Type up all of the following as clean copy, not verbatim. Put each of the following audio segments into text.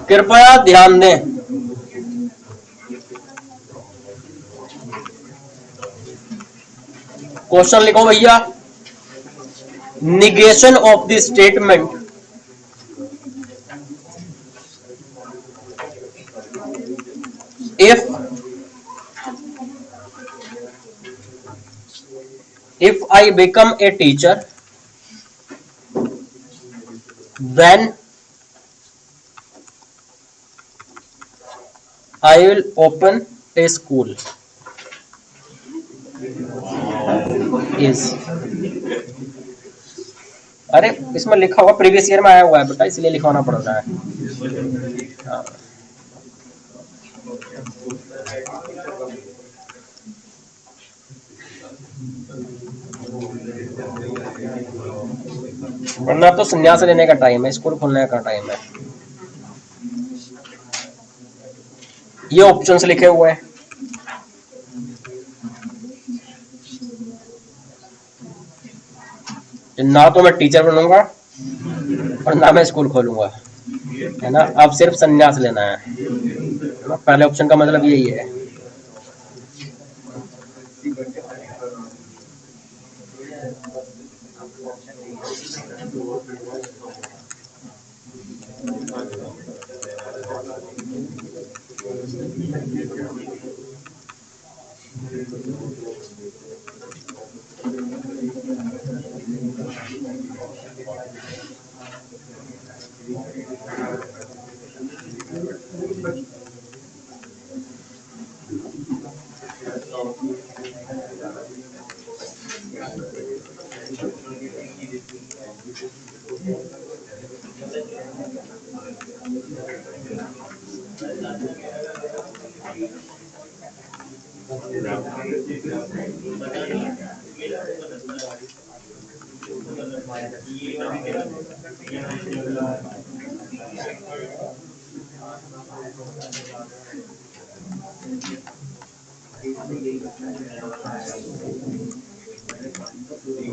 कृपया ध्यान दें, क्वेश्चन लिखो भैया। negation of the statement if I become a teacher, then I will open a school is, अरे इसमें लिखा हुआ प्रीवियस ईयर में आया हुआ है बेटा, इसलिए लिखवाना पड़ रहा है। वरना तो संन्यास लेने का टाइम है, स्कूल खोलने का टाइम है। ये ऑप्शंस लिखे हुए हैं, ना तो मैं टीचर बनूंगा और ना मैं स्कूल खोलूंगा, है ना। अब सिर्फ संन्यास लेना है, पहले ऑप्शन का मतलब यही है।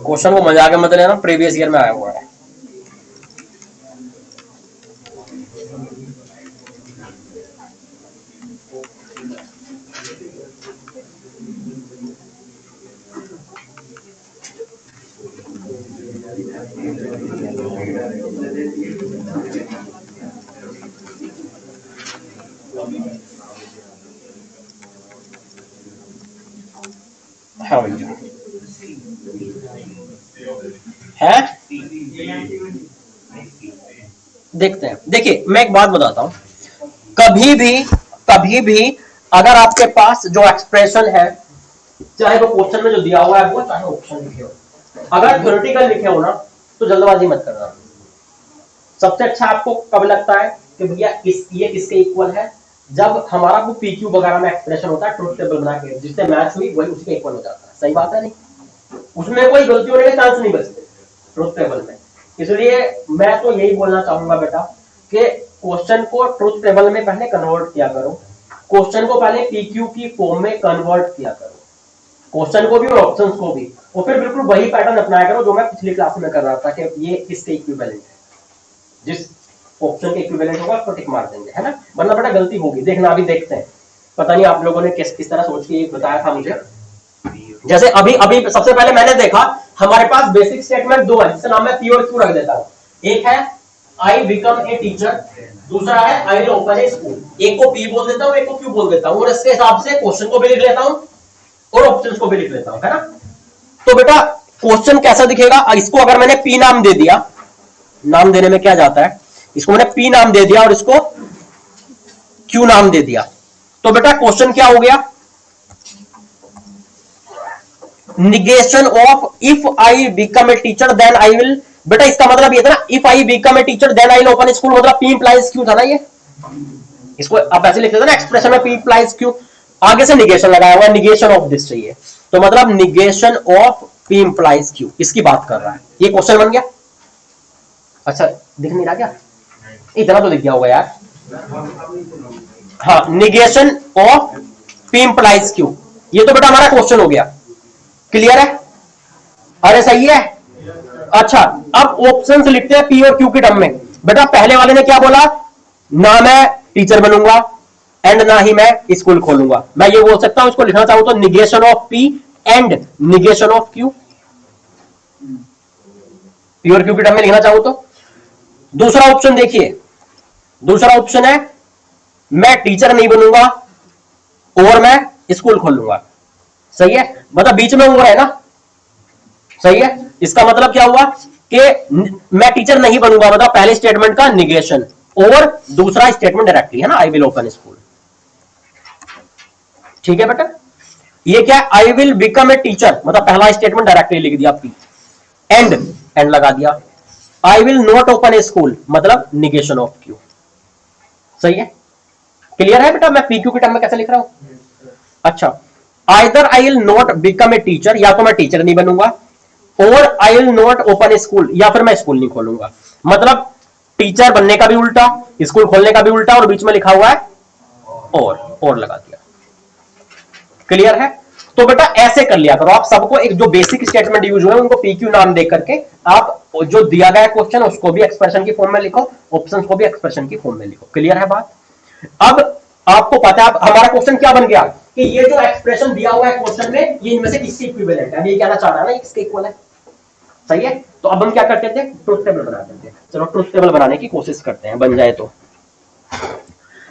क्वेश्चन को मजाक मत लेना, प्रीवियस ईयर में आया हुआ है। हाँ भैया है, देखते हैं। देखिए मैं एक बात बताता हूं, कभी भी अगर आपके पास जो एक्सप्रेशन है, चाहे वो क्वेश्चन में जो दिया हुआ है वो, चाहे ऑप्शन लिखे हो, अगर थ्योरेटिकल लिखे हो ना तो जल्दबाजी मत करना। सबसे अच्छा आपको कब लगता है कि भैया ये किसके इक्वल है, जब हमारा वो पीक्यू वगैरह में एक्सप्रेशन होता है, ट्रुथ टेबल बना के जिससे मैच हुई वही उसके इक्वल हो जाता है। सही बात है, नहीं उसमें कोई गलती होने के चांस नहीं बचते ट्रुथ टेबल में। इसलिए मैं तो यही बोलना चाहूंगा बेटा कि क्वेश्चन को ट्रुथ टेबल में पहले कन्वर्ट किया करो, क्वेश्चन को पहले पीक्यू की फॉर्म में कन्वर्ट किया करो, क्वेश्चन को भी और ऑप्शंस को भी, और फिर बिल्कुल वही पैटर्न अपनाया करो जो मैं पिछली क्लास में कर रहा था कि ये किसके इक्विवेलेंट है, जिस ऑप्शन के इक्विवेलेंट होगा उसको टिक मार देंगे, है ना। वरना बेटा गलती होगी। देखना अभी देखते हैं, पता नहीं आप लोगों ने किस तरह सोच के बताया था मुझे। जैसे अभी सबसे पहले मैंने देखा हमारे पास बेसिक स्टेटमेंट दो है, जिसका नाम मैं पी और क्यू रख देता हूं। एक है आई बिकम ए टीचर, दूसरा है आई विल ओपन ए स्कूल। एक को पी बोल देता हूं, एक को क्यू बोल देता हूं, और इसके हिसाब से क्वेश्चन को भी लिख लेता हूं और ऑप्शंस को भी लिख लेता हूं, है ना। तो बेटा क्वेश्चन कैसा दिखेगा, इसको अगर मैंने पी नाम दे दिया, नाम देने में क्या जाता है, इसको मैंने पी नाम दे दिया और इसको क्यू नाम दे दिया, तो बेटा क्वेश्चन क्या हो गया, negation of if I become a teacher then I will. बेटा इसका मतलब ये था ना, if I become a teacher then I will open school, मतलब पी इंप्लाइज क्यू था ना ये। इसको आप ऐसे लिखते थे ना एक्सप्रेशन में, पी इंप्लाइज क्यू। आगे से निगेशन लगाया हुआ, निगेशन ऑफ दिस चाहिए, तो मतलब negation of P implies Q, इसकी बात कर रहा है। ये क्वेश्चन बन गया। अच्छा दिख नहीं रहा क्या? इतना तो दिख गया होगा यार। हाँ, negation of P implies Q, ये तो बेटा हमारा क्वेश्चन हो गया। क्लियर है? अरे सही है। अच्छा, अब ऑप्शंस लिखते हैं P और Q के टर्म में। बेटा पहले वाले ने क्या बोला, ना मैं टीचर बनूंगा एंड ना ही मैं स्कूल खोलूंगा। मैं ये बोल सकता हूं, इसको लिखना चाहूं तो negation of P and negation of Q, P और Q के टर्म में लिखना चाहूं तो। दूसरा ऑप्शन देखिए, दूसरा ऑप्शन है मैं टीचर नहीं बनूंगा और मैं स्कूल खोलूंगा। सही है, मतलब बीच में और है ना। सही है, इसका मतलब क्या हुआ कि मैं टीचर नहीं बनूंगा, मतलब पहले स्टेटमेंट का निगेशन, और दूसरा स्टेटमेंट डायरेक्टली है ना, आई विल ओपन स्कूल। ठीक है बेटा, ये क्या है, I will become a teacher, मतलब पहला स्टेटमेंट डायरेक्टली लिख दिया P, एंड लगा दिया। I will not open A school, मतलब निगेशन ऑफ Q। सही है, क्लियर है बेटा मैं PQ के टर्म में कैसे लिख रहा हूं। अच्छा, either I will not become a teacher, या तो मैं टीचर नहीं बनूंगा, और I will not open A school, या फिर मैं स्कूल नहीं खोलूंगा। मतलब टीचर बनने का भी उल्टा, स्कूल खोलने का भी उल्टा, और बीच में लिखा हुआ है और लगा दिया। क्लियर है? तो बेटा ऐसे कर लिया करो आप, सबको एक जो बेसिक स्टेटमेंट यूज हुए उनको PQ नाम दे करके आप जो दिया गया क्वेश्चन उसको भी एक्सप्रेशन की फॉर्म में लिखो, ऑप्शंस को भी एक्सप्रेशन की फॉर्म में लिखो। क्लियर है बात? अब आपको पता है हमारा क्वेश्चन क्या बन गया कि ये जो एक्सप्रेशन दिया हुआ है क्वेश्चन में, ये इनमें से किसकी इक्विवेलेंट है। अब ये कहना चाह रहा है ना ये किसके इक्वल है। सही है, तो अब हम क्या करते थे, ट्रुथ टेबल बनाते थे। चलो ट्रुथ टेबल बनाने की कोशिश करते हैं, बन जाए तो।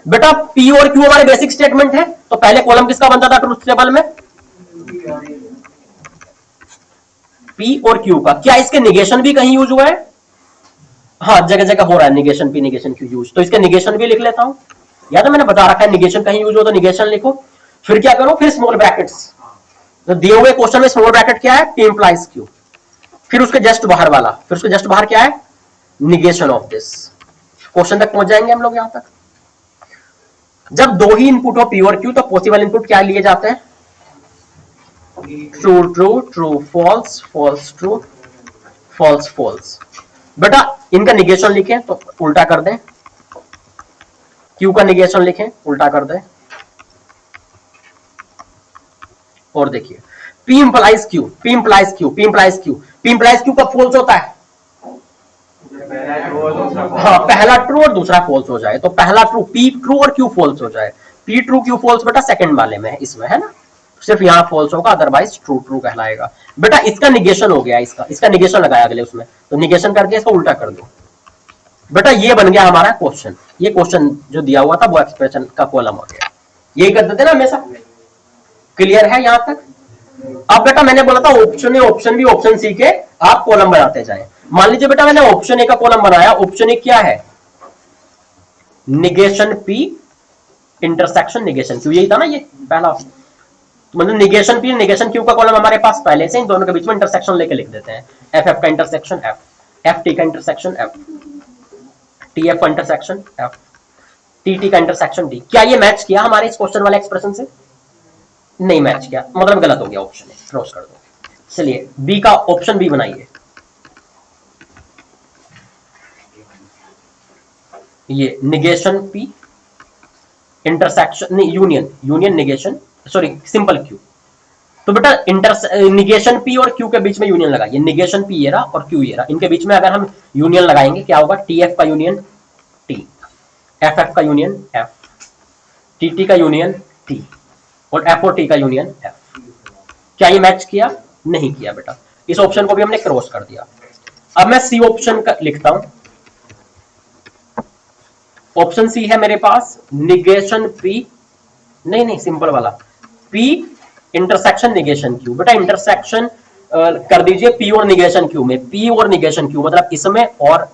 बेटा P और Q हमारे बेसिक स्टेटमेंट है, तो पहले कॉलम किसका बनता था ट्रुथ टेबल में, P और Q का। क्या इसके निगेशन भी कहीं यूज हुआ है? हाँ, जगह जगह हो रहा है negation P negation Q use, तो इसके निगेशन भी लिख लेता हूं। या तो मैंने बता रखा है निगेशन कहीं यूज हो तो निगेशन लिखो, फिर क्या करो, फिर स्मॉल ब्रैकेट्स। तो दिए हुए क्वेश्चन में स्मॉल ब्रैकेट क्या है, P इंप्लाइज Q, फिर उसके जस्ट बाहर वाला, फिर उसके जस्ट बाहर क्या है, निगेशन ऑफ दिस। क्वेश्चन तक पहुंच जाएंगे हम लोग यहां तक। जब दो ही इनपुट हो P और Q, तो पॉसिबल इनपुट क्या लिए जाते हैं, true true true false false true false false. बेटा इनका निगेशन लिखें तो उल्टा कर दें, Q का निगेशन लिखें उल्टा कर दें, और देखिए P implies Q, P implies Q, P implies Q, P implies Q कब फॉल्स होता है, हाँ पहला ट्रू और दूसरा फॉल्स हो जाए, तो पहला ट्रू P ट्रू और Q फॉल्स हो जाए। P ट्रू Q फॉल्स बेटा सेकंड वाले में है, इसमें है ना, सिर्फ यहां फॉल्स होगा, अदरवाइज ट्रू ट्रू कहलाएगा। बेटा इसका निगेशन हो गया, इसका निगेशन लगाया अगले उसमें, तो निगेशन करके इसको उल्टा कर दो। बेटा ये बन गया हमारा क्वेश्चन, ये क्वेश्चन जो दिया हुआ था वो एक्सप्रेशन का कॉलम हो गया। यही करते थे ना हमेशा। क्लियर है यहां तक? अब बेटा मैंने बोला था option A option B option C के आप कॉलम बनाते जाए। मान लीजिए बेटा मैंने ऑप्शन ए का कॉलम बनाया, ऑप्शन ए क्या है, negation P intersection negation Q, यही था ना ये पहला। मतलब निगेशन P निगेशन Q का कॉलम हमारे पास पहले से, इन दोनों के बीच में इंटरसेक्शन लेके लिख देते हैं। FF का इंटरसेक्शन F, FT का इंटरसेक्शन F, TF का इंटरसेक्शन F, TT का इंटरसेक्शन D। क्या ये मैच किया हमारे इस क्वेश्चन वाले एक्सप्रेशन से? नहीं मैच किया, मतलब गलत हो गया, ऑप्शन ए क्रॉस कर दो। चलिए बी का ऑप्शन बी बनाइए, ये निगेशन P इंटरसेक्शन नहीं union negation, sorry simple Q। तो बेटा निगेशन P और Q के बीच में यूनियन लगाइए, निगेशन P ये रहा और Q ये रहा, इनके बीच में अगर हम यूनियन लगाएंगे क्या होगा, TF का यूनियन T, FF का यूनियन F, TT का यूनियन T, और F और T का यूनियन F। क्या ये मैच किया? नहीं किया बेटा, इस ऑप्शन को भी हमने क्रॉस कर दिया। अब मैं सी ऑप्शन का लिखता हूं, ऑप्शन सी है मेरे पास निगेशन P, नहीं सिंपल वाला P इंटरसेक्शन निगेशन Q। बेटा इंटरसेक्शन कर दीजिए P और निगेशन Q में, P और निगेशन Q मतलब इसमें, और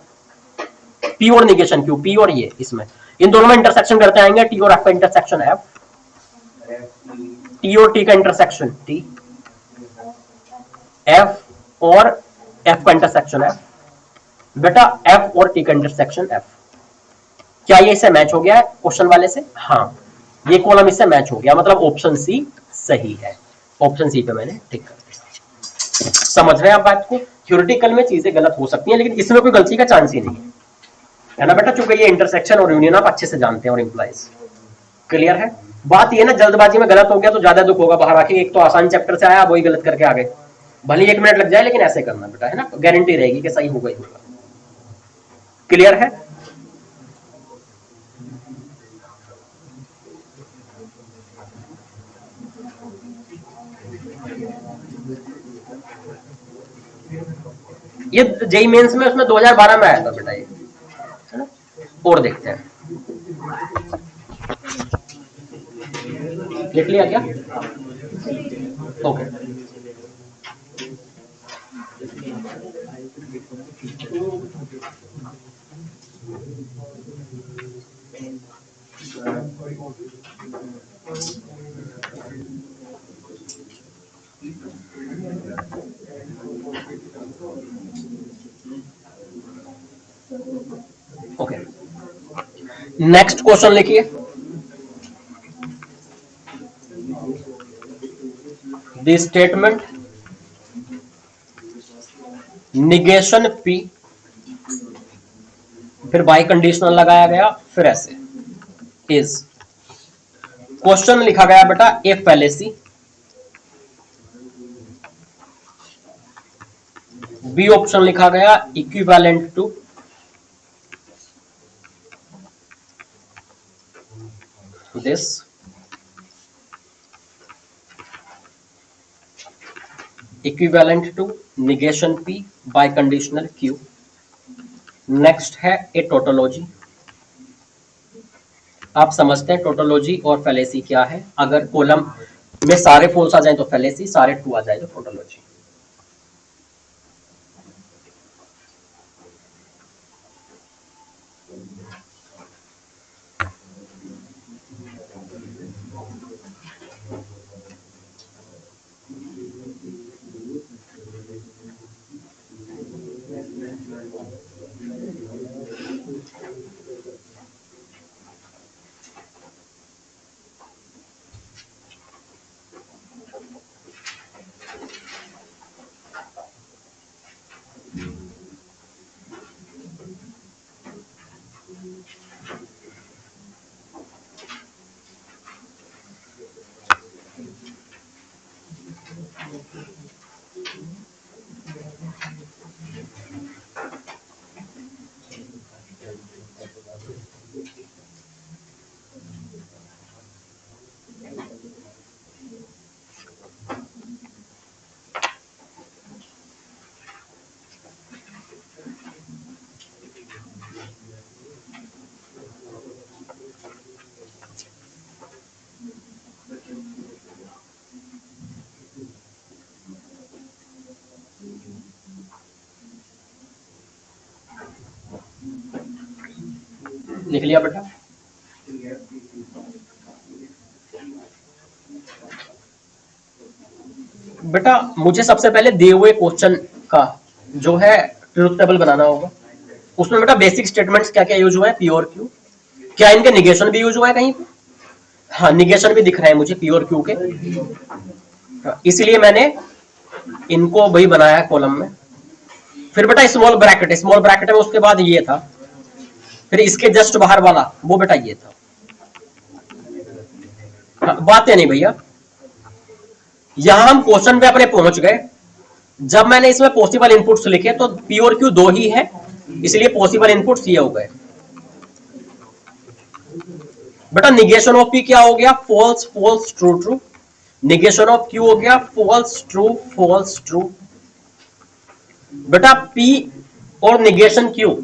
P और निगेशन Q, P और ये इसमें, इन दोनों में इंटरसेक्शन करते आएंगे, T और F का इंटरसेक्शन F, T और T का इंटरसेक्शन T, F और F का इंटरसेक्शन F। बेटा F और T का इंटरसेक्शन F, क्या ये इससे मैच हो गया है क्वेश्चन वाले से? हाँ, ये कॉलम इससे मैच हो गया, मतलब ऑप्शन सी सही है। ऑप्शन सी पे मैंने टिक कर दिया। समझ रहे हैं आप बात को? थ्योरेटिकल में चीजें गलत हो सकती हैं, लेकिन इसमें कोई गलती का चांस ही नहीं है ना बेटा, चूंकि ये इंटरसेक्शन और यूनियन आप अच्छे से जानते हैं और इंप्लाइज। क्लियर है? बात ये ना, जल्दबाजी में गलत हो गया तो ज्यादा दुख होगा बाहर आके, एक तो आसान चैप्टर से आया, वही गलत करके आ गए। भले 1 मिनट लग जाए, लेकिन ऐसे करना बेटा, है ना, गारंटी रहेगी कि सही होगा ही होगा। क्लियर है? ये जेई मेंस में उसमें 2012 में आया था बेटा ये, है ना। और देखते हैं, लिख लिया क्या? ओके। ओके, नेक्स्ट क्वेश्चन लिखिए। द स्टेटमेंट निगेशन पी, फिर बाई कंडीशनल लगाया गया, फिर ऐसे इज। क्वेश्चन लिखा गया बेटा ए फैलेसी, बी ऑप्शन लिखा गया equivalent to, this, equivalent to negation P biconditional Q. Next है ए टोटोलॉजी। आप समझते हैं टोटोलॉजी और फैलेसी क्या है? अगर कॉलम में सारे फॉल्स आ जाए तो फैलेसी, सारे ट्रू आ जाए तो टोटोलॉजी। लिख लिया बेटा? बेटा मुझे सबसे पहले दिए हुए क्वेश्चन का जो है ट्रुथ टेबल बनाना होगा। उसमें बेटा बेसिक स्टेटमेंट्स क्या क्या यूज हुआ है, पी और क्यू, क्या इनके निगेशन भी यूज हुआ है कहीं पे? हाँ, निगेशन भी दिख रहे हैं मुझे पी और क्यू के, इसलिए मैंने इनको वही बनाया है कॉलम में। फिर बेटा स्मॉल ब्रैकेट, स्मॉल ब्रैकेट में उसके बाद ये था, फिर इसके जस्ट बाहर वाला वो बेटा ये था। हाँ, बातें नहीं भैया, यहां हम क्वेश्चन पे अपने पहुंच गए। जब मैंने इसमें पॉसिबल इनपुट्स लिखे तो पी और क्यू दो ही है, इसलिए पॉसिबल इनपुट्स ये हो गए। बेटा निगेशन ऑफ पी क्या हो गया? False false true true. Negation of Q हो गया फॉल्स ट्रू फॉल्स ट्रू। बेटा पी और निगेशन क्यू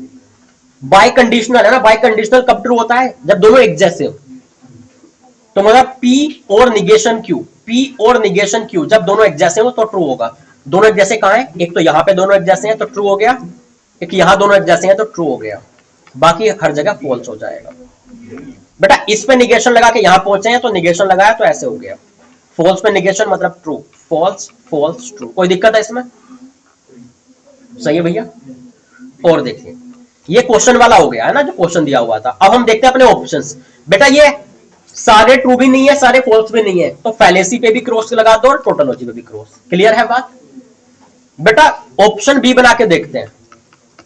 बाय कंडीशनल है ना, बाय कंडीशनल कब ट्रू होता है? जब दोनों एक जैसे हो। तो मतलब पी और निगेशन क्यू, पी और निगेशन क्यू जब दोनों एक जैसे हो तो ट्रू होगा। दोनों एक जैसे कहां है? एक तो यहां पे दोनों एक जैसे हैं तो ट्रू हो गया, एक यहां दोनों एक जैसे हैं तो ट्रू हो गया, बाकी हर जगह फॉल्स हो जाएगा। बेटा इस पे निगेशन लगा के यहां पहुंचे हैं तो निगेशन लगाया तो ऐसे हो गया, फॉल्स पे निगेशन मतलब ट्रू, फॉल्स फॉल्स ट्रू। कोई दिक्कत है इसमें? सही है भैया? और देखिए ये क्वेश्चन वाला हो गया है ना, जो क्वेश्चन दिया हुआ था। अब हम देखते हैं अपने ऑप्शंस। बेटा ये सारे ट्रू भी नहीं है, सारे फॉल्स भी नहीं है, तो फैलेसी पे भी क्रॉस लगा दो और टोटोलॉजी पे भी क्रॉस। क्लियर है बात? बेटा ऑप्शन बी बना के देखते हैं,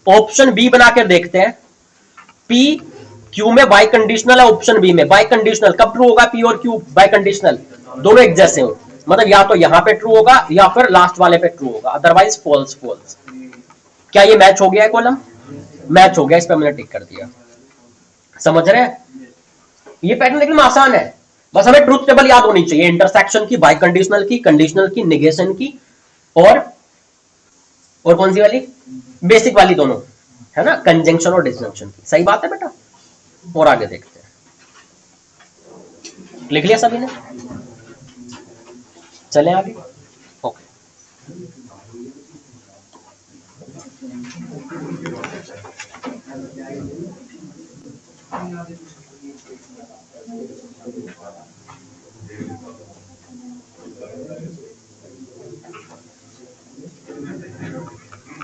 ऑप्शन बी बना के देखते हैं। पी क्यू में बाई कंडीशनल है, ऑप्शन बी में बाई कंडीशनल। कब ट्रू होगा पी और क्यू बाई कंडीशनल? दोनों एक जैसे हो, मतलब या तो यहां पे ट्रू होगा या फिर लास्ट वाले पे ट्रू होगा, अदरवाइज फॉल्स फॉल्स। क्या ये मैच हो गया है कॉलम? मैच हो गया, इस पे मैंने टिक कर दिया। समझ रहे हैं? ये पैटर्न लेकिन आसान है, बस हमें ट्रूथ टेबल याद होनी चाहिए, इंटरसेक्शन की, बाई कंडीशनल की, कंडीशनल की, निगेशन की, और कौन सी वाली? बेसिक वाली दोनों, है ना, कंजंक्शन और डिसजंक्शन की। सही बात है बेटा। और आगे देखते हैं, लिख लिया सभी ने? चले आगे। ओके,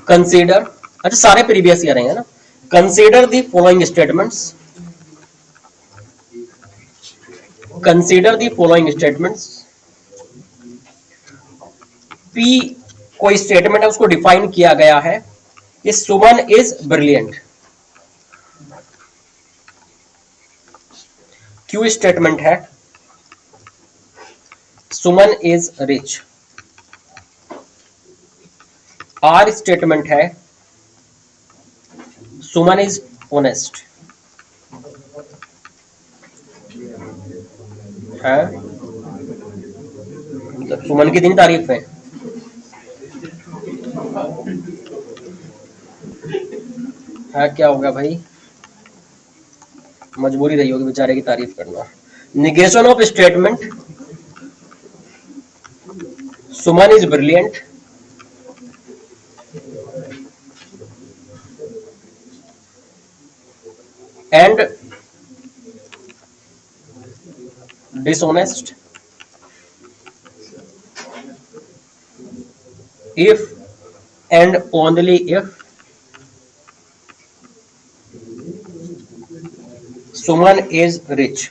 कंसीडर, अच्छा सारे प्रीवियस ईयर हैं ना। Consider the following statements, consider the following statements. P कोई स्टेटमेंट है, उसको डिफाइन किया गया है कि सुमन इज ब्रिलियंट। क्यू स्टेटमेंट है सुमन इज रिच। आर स्टेटमेंट है सुमन इज ऑनेस्ट है, मतलब सुमन की दिन तारीफ है। क्या हो गया भाई? मजबूरी रही होगी बेचारे की तारीफ करना। Negation of statement Suman is brilliant and dishonest if and only if Suman is rich,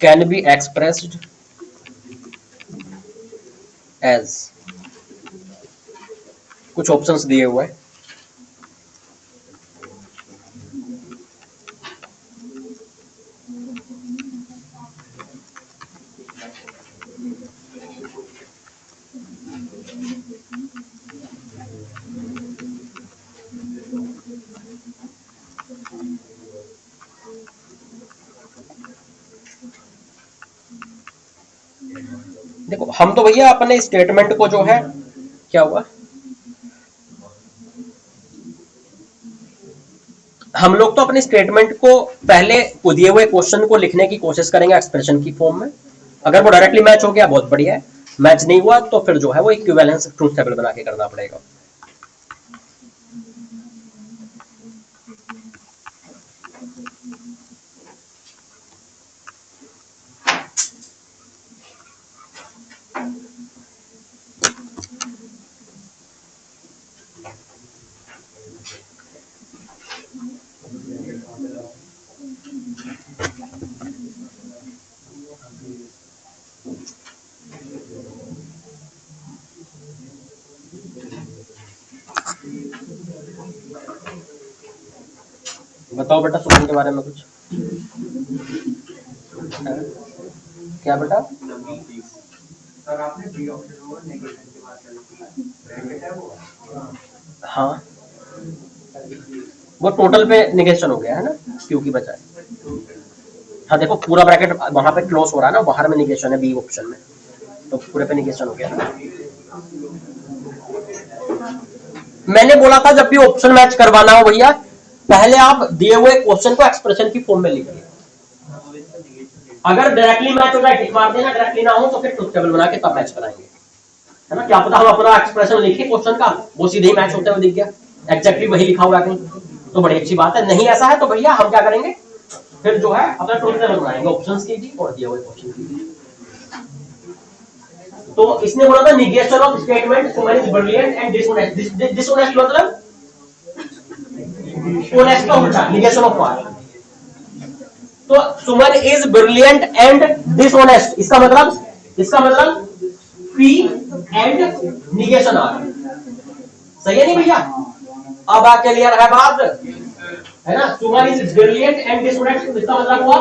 can be expressed as, कुछ ऑप्शंस दिए हुए हैं। देखो हम तो भैया अपने स्टेटमेंट को जो है, क्या हुआ, हम लोग तो अपने स्टेटमेंट को पहले दिए हुए क्वेश्चन को लिखने की कोशिश करेंगे एक्सप्रेशन की फॉर्म में। अगर वो डायरेक्टली मैच हो गया बहुत बढ़िया है, मैच नहीं हुआ तो फिर जो है वो इक्विवेलेंस ट्रूथ टेबल बना के करना पड़ेगा। बताओ बेटा सुमन के बारे में कुछ। क्या बेटा? सर आपने बी ऑप्शन और नेगेशन की बात करी, ब्रैकेट है वो। हाँ वो टोटल पे नेगेशन हो गया है ना, क्यू की बजाय। हाँ देखो पूरा ब्रैकेट वहां पे क्लोज हो रहा है ना, बाहर में नेगेशन है बी ऑप्शन में, तो पूरे पे नेगेशन हो गया। मैंने बोला था जब भी ऑप्शन मैच करवाना हो भैया, पहले आप दिए हुए क्वेश्चन को एक्सप्रेशन की फॉर्म में लिखिए। अगर डायरेक्टली मैच हो जाए टिक मार देना, डायरेक्टली ना हो तो फिर ट्रूथ टेबल बना के तब मैच कराएंगे, है ना। क्या पता हम अपना एक्सप्रेशन लिखे क्वेश्चन का, वो सीधे ही मैच होते हुए दिख गया, एग्जैक्टली वही लिखा हुआ कहीं, तो बड़ी अच्छी बात है। नहीं ऐसा है तो भैया हम क्या करेंगे, फिर जो है अपना ट्रूथ टेबल बनाएंगे ऑप्शंस की भी और दिए हुए क्वेश्चन की भी। तो इसने बोला था negation of statement Suman is brilliant and dishonest. Dishonest मतलब ओनेस्ट का उल्टा निगेशन ऑफ आर। तो सुमन इज ब्रिलियंट एंड डिसऑनेस्ट, इसका मतलब पी एंड निगेशन आर। सही है नहीं भैया? अब आ क्लियर है बात, है ना? Suman is brilliant and dishonest, इसका मतलब हुआ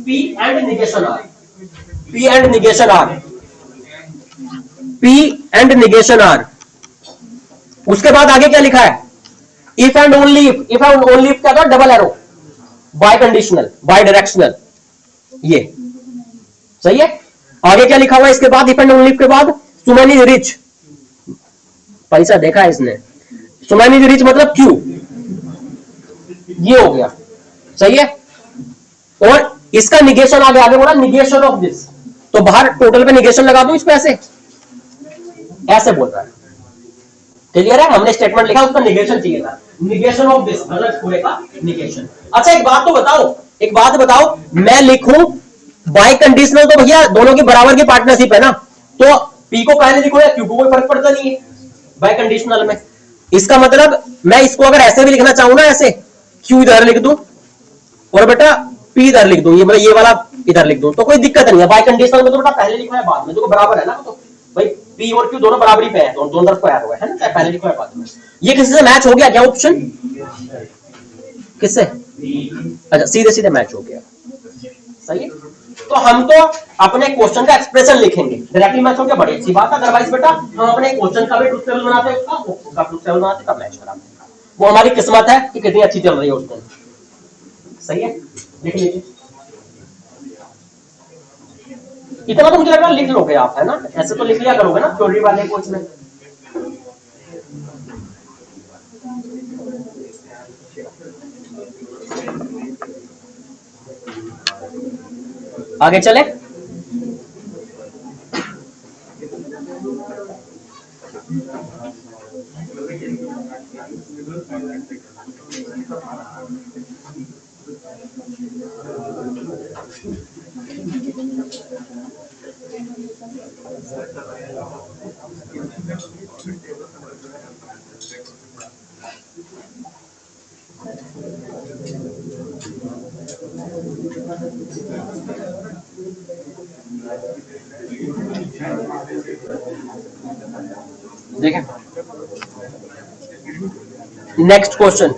P and negation R. P and negation R, P and negation R. उसके बाद आगे क्या लिखा है? If and only if and only क्या था? Double arrow, biconditional, bidirectional, ये सही है। आगे क्या लिखा हुआ है इसके बाद? इफ एंड ओनली के बाद सुमन इज रिच, पैसा देखा है इसने। सुमन इज रिच मतलब क्यों, ये हो गया, सही है। और इसका निगेशन आगे बोला निगेशन ऑफ दिस, तो बाहर टोटल पे निगेशन लगा दूं इसको, ऐसे बोल रहा है। क्लियर है? हमने स्टेटमेंट लिखा, उसका निगेशन चाहिए था, निगेशन ऑफ दिस मतलब पूरे का निगेशन। अच्छा एक बात बताओ, मैं लिखूं बाय कंडीशनल, तो भैया दोनों की बराबर की पार्टनरशिप है ना, तो पी को पहले लिखो या क्यू को, कोई फर्क पड़ता नहीं है बाय कंडीशनल में। इसका मतलब मैं इसको अगर ऐसे भी लिखना चाहूं ना, ऐसे क्यू इधर लिख दूं और बेटा पी इधर लिख दूं, ये मतलब ये वाला इधर लिख दूं, तो कोई दिक्कत नहीं है। बाय कंडीशनल में तो बेटा पहले लिखना है बाद में, जो बराबर है ना, तो भाई पी और क्यू दोनों बराबरी पे है, दोनों तरफ को ऐड हुआ है ना, चाहे पहले लिखो या बाद में। ये किसी से मैच हो गया क्या ऑप्शन? किससे? अच्छा सीधे सीधे मैच हो गया, सही है। तो हम तो अपने क्वेश्चन का एक्सप्रेशन लिखेंगे, डायरेक्टली मैच हो गया, बड़ी अच्छी बात है। अदरवाइज बेटा हम अपने क्वेश्चन का भी ट्रूथ टेबल बनाते हैं, उसका ट्रूथ टेबल बनाते हैं, तब मैच कराते हैं। वो हमारी किस्मत है कि कितनी अच्छी चल रही है उस दिन, सही है। लिख लीजिए, इतना तो मुझे लग रहा है लिख लोगे आप, है ना? ऐसे तो लिख लिया करोगे ना थ्योरी वाले कोच में। आगे चले, देखें नेक्स्ट क्वेश्चन।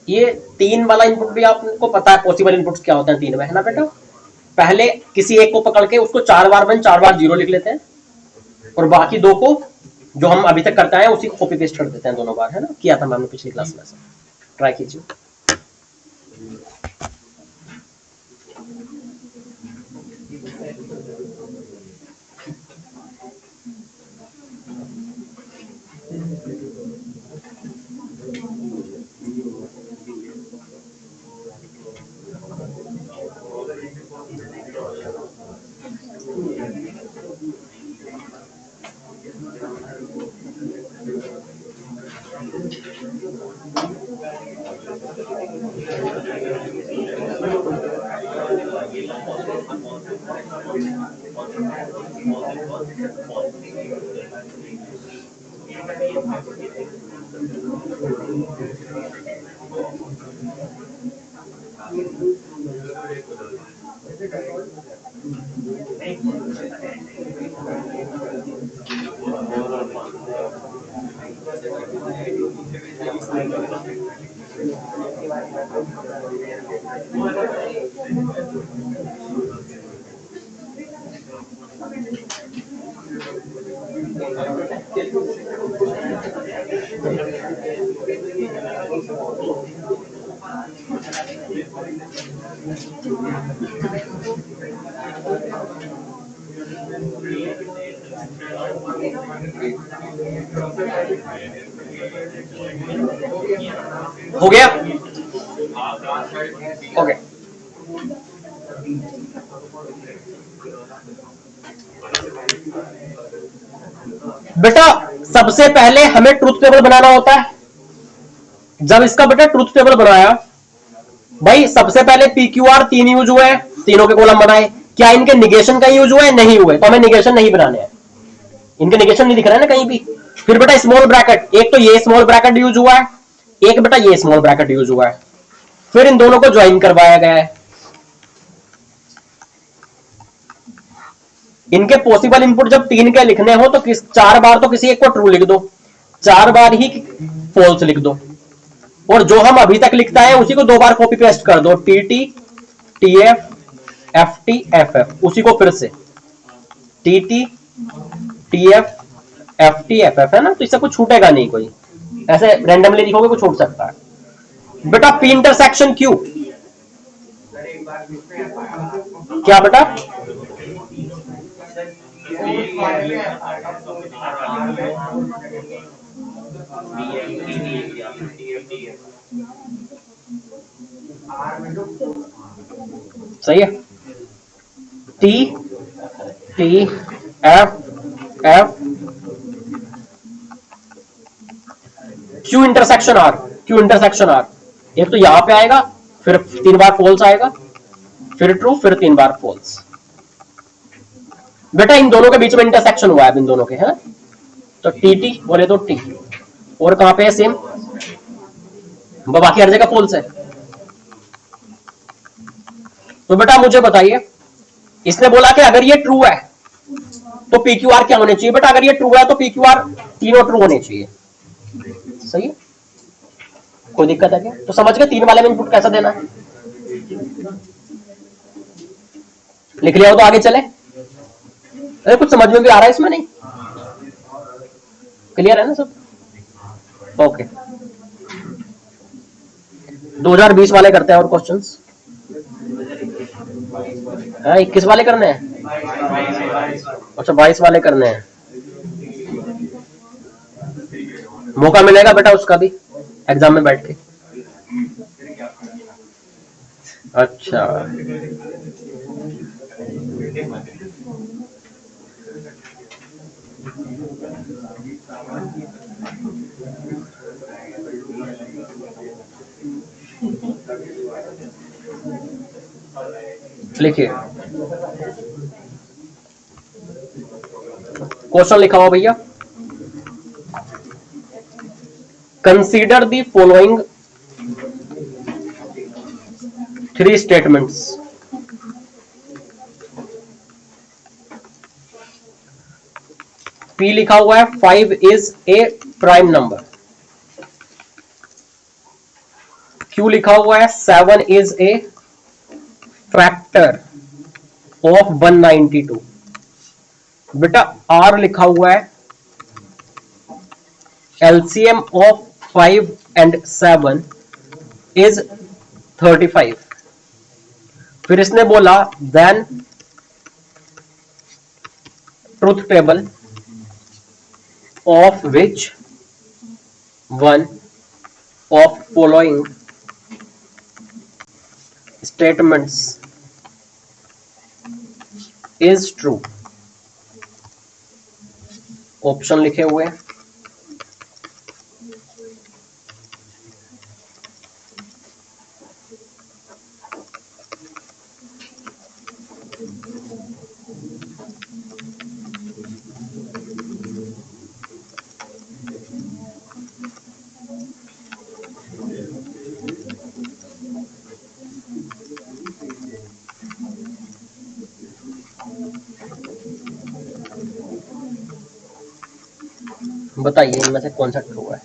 ये 3 वाला इनपुट भी आपको पता है, पॉसिबल इनपुट्स क्या होते हैं 3 में, है ना बेटा? पहले किसी एक को पकड़ के उसको 4 बार 1 4 बार 0 लिख लेते हैं, और बाकी 2 को जो हम अभी तक करते हैं उसी को कॉपी पेस्ट कर देते हैं दोनों बार, है ना? किया था मैंने पिछली क्लास में, ट्राई कीजिए। हो गया? ओके। बेटा सबसे पहले हमें ट्रूथ टेबल बनाना होता है। जब इसका बेटा ट्रूथ टेबल बनाया, भाई सबसे पहले पी क्यू आर 3 यूज हुए हैं, तीनों के कॉलम बनाए। क्या इनके निगेशन कहीं यूज हुए? नहीं हुए, तो हमें निगेशन नहीं बनाने हैं। इनके निगेशन नहीं दिख रहा है ना कहीं भी। फिर बेटा स्मॉल ब्रैकेट, एक तो ये स्मॉल ब्रैकेट यूज हुआ है, एक बेटा ये स्मॉल ब्रैकेट यूज हुआ है। फिर इन दोनों को ज्वाइन करवाया गया है। इनके पॉसिबल इनपुट जब 3 के लिखने हो तो 4 बार तो किसी एक को ट्रू लिख दो, 4 बार ही फॉल्स लिख दो, और जो हम अभी तक लिखता है उसी को 2 बार कॉपी पेस्ट कर दो। T T T F F T F F, उसी को फिर से T T T F F T F F, है ना? तो इससे कुछ छूटेगा नहीं, कोई ऐसे रैंडमली लिखोगे कुछ छूट सकता है। बेटा पी इंटरसेक्शन क्यू, क्या बेटा? सही है। T T F F Q intersection R, Q intersection R. एक तो यहां पे आएगा, फिर 3 बार फॉल्स आएगा, फिर ट्रू, फिर 3 बार फॉल्स। बेटा इन दोनों के बीच में इंटरसेक्शन हुआ है, इन दोनों के, है? तो टी टी बोले तो टी, और कहां पे है? सेम, बाकी हर जगह फॉल्स है। तो बेटा मुझे बताइए, इसने बोला कि अगर ये ट्रू है तो पी क्यू आर क्या होने चाहिए? बेटा अगर ये ट्रू है तो पी क्यू आर तीनों ट्रू होने चाहिए। सही है, कोई दिक्कत है क्या? तो समझ गए 3 वाले में इनपुट कैसा देना है? लिख लिया हो तो आगे चले। अरे कुछ समझ में भी आ रहा है इसमें? नहीं क्लियर है ना सब? ओके, 2020 वाले करते हैं और क्वेश्चंस। 21 वाले करने हैं? अच्छा 22 वाले करने हैं। मौका मिलेगा बेटा उसका भी एग्जाम में बैठ के। अच्छा लिखिए, क्वेश्चन लिखा हुआ भैया। Consider the following 3 statements. P लिखा हुआ है 5 is a prime number. Q लिखा हुआ है 7 इज ए फैक्टर ऑफ 192। बेटा आर लिखा हुआ है एलसीएम ऑफ 5 एंड 7 इज 35। फिर इसने बोला then truth table of which one of following statements is true। Option लिखे हुए हैं। बताइए इनमें से कौन सा ट्रू है।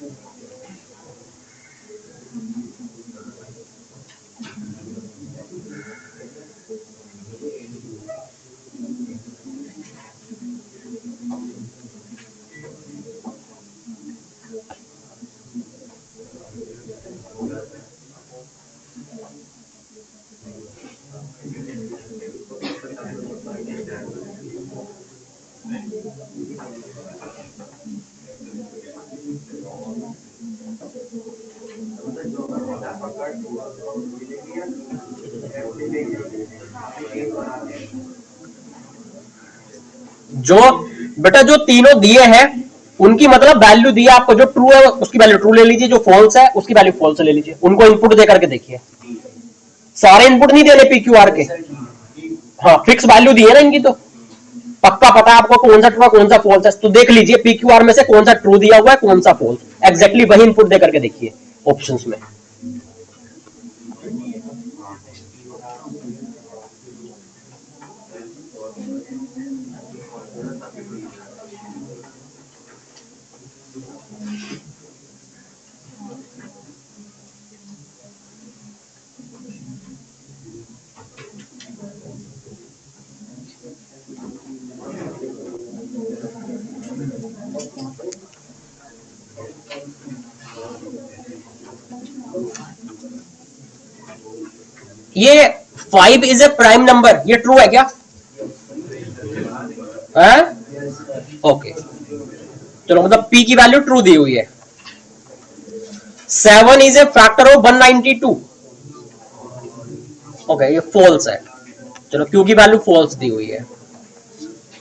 जो बेटा जो तीनों दिए हैं उनकी मतलब वैल्यू दी है आपको, जो ट्रू है उसकी वैल्यू ट्रू ले लीजिए, जो फॉल्स है उसकी वैल्यू फॉल्स ले लीजिए। उनको इनपुट दे करके देखिए, सारे इनपुट नहीं देने पी क्यू आर के। हाँ फिक्स वैल्यू दी है ना इनकी, तो पक्का पता है आपको कौन सा ट्रू है कौन सा फॉल्स है। तो देख लीजिए पी क्यू आर में से कौन सा ट्रू दिया हुआ है कौन सा फॉल्स, एग्जैक्टली वही इनपुट दे करके देखिए ऑप्शंस में। ये 5 इज ए प्राइम नंबर, ये ट्रू है क्या? ओके चलो, मतलब p की वैल्यू ट्रू दी हुई है। 7 is a factor of 192, okay ये फॉल्स है। चलो q की वैल्यू फॉल्स दी हुई है।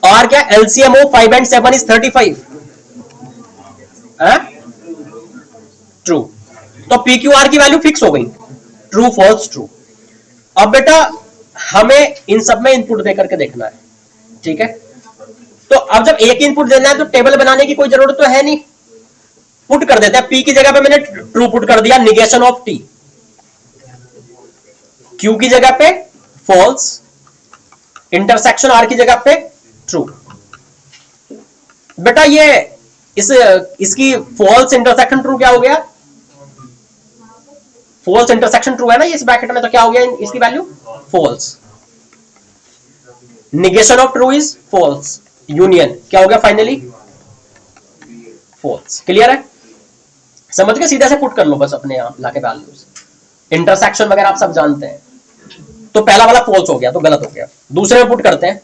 और क्या LCM of 5 and 7 is 35, true. तो पी क्यू आर की वैल्यू फिक्स हो गई, ट्रू फॉल्स ट्रू। अब बेटा हमें इन सब में इनपुट देकर के देखना है, ठीक है। तो अब जब एक इनपुट देना है तो टेबल बनाने की कोई जरूरत तो है नहीं, पुट कर देते हैं। पी की जगह पे मैंने ट्रू पुट कर दिया, निगेशन ऑफ टी। क्यू की जगह पे फॉल्स, इंटरसेक्शन आर की जगह पे ट्रू। बेटा ये इसकी फॉल्स इंटरसेक्शन ट्रू क्या हो गया? फॉल्स इंटरसेक्शन ट्रू है ना ये इस ब्रैकेट में, तो क्या हो गया इसकी value false. Negation of true is false, union क्या हो गया फाइनली फॉल्स। क्लियर है? समझ के सीधे से पुट कर लो बस अपने यहां लाके वैल्यूज। इंटरसेक्शन वगैरह आप सब जानते हैं। तो पहला वाला फॉल्स हो गया तो गलत हो गया। दूसरे में पुट करते हैं,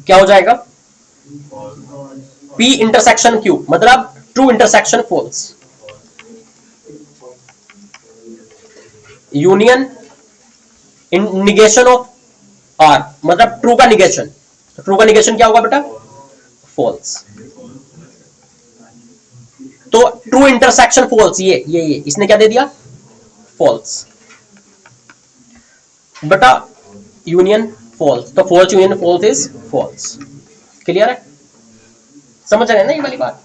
क्या हो जाएगा? P इंटरसेक्शन Q मतलब true intersection false, union negation of R मतलब ट्रू का निगेशन। ट्रू का निगेशन क्या होगा बेटा? फॉल्स। तो ट्रू इंटरसेक्शन फॉल्स, ये इसने क्या दे दिया? फॉल्स। बेटा यूनियन फॉल्स, तो false union false is false. Clear है? समझ रहे हैं ना ये वाली बात?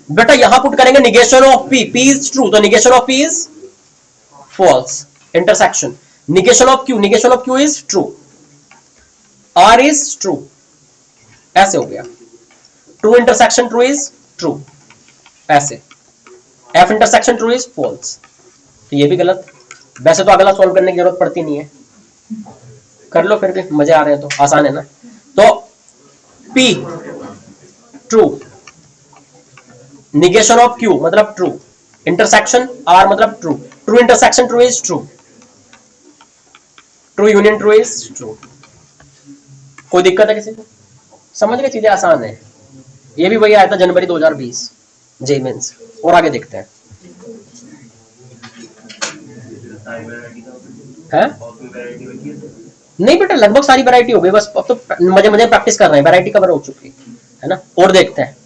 बेटा यहां पुट करेंगे negation of P, P is true, तो negation of P is false intersection. Negation of Q, negation of Q is true, R is true. ऐसे हो गया, true intersection true is true, ऐसे। F intersection true is false, तो ये भी गलत। वैसे तो अगला सॉल्व करने की जरूरत पड़ती नहीं है, कर लो फिर भी, मजे आ रहे हैं तो, आसान है ना। तो P true, negation of Q मतलब ट्रू, इंटरसेक्शन R मतलब true, true intersection true is true, true union true is true. कोई दिक्कत है किसी को? समझ गए? चीजें आसान है। ये भी वही आया था जनवरी 2020 जेईई मेंस। और आगे देखते हैं। है? नहीं बेटा लगभग सारी वैरायटी हो गई, बस अब तो मजे मजे प्रैक्टिस कर रहे हैं, वैरायटी कवर हो चुकी है ना। और देखते हैं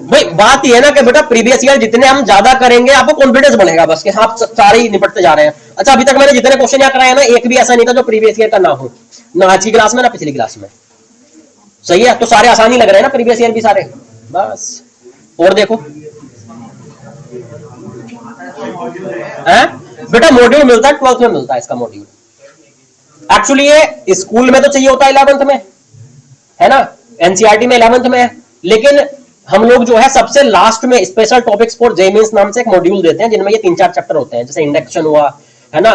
भाई, बात ये है ना कि बेटा प्रीवियस ईयर जितने हम ज्यादा करेंगे आपको कॉन्फिडेंस बढ़ेगा, बस कि आप सारे ही निपटते जा रहे हैं। अच्छा अभी तक मैंने जितने क्वेश्चन यहाँ कराए ना, एक भी ऐसा नहीं था जो प्रीवियस ईयर का ना हो, ना आज की क्लास में ना पिछली क्लास में। सही है? तो सारे आसानी लग रहे हैं ना, प्रीवियस ईयर भी सारे। बस और देखो बेटा, मॉड्यूल मिलता है 12th में मिलता है इसका मॉड्यूल। एक्चुअली ये स्कूल में तो चाहिए होता है 11th में, है ना। एनसीईआरटी में 11th में है, लेकिन हम लोग जो है सबसे लास्ट में special topics for JEE Mains नाम से एक मॉड्यूल देते हैं, जिनमें ये 3-4 चैप्टर होते हैं, जैसे इंडेक्शन हुआ है ना,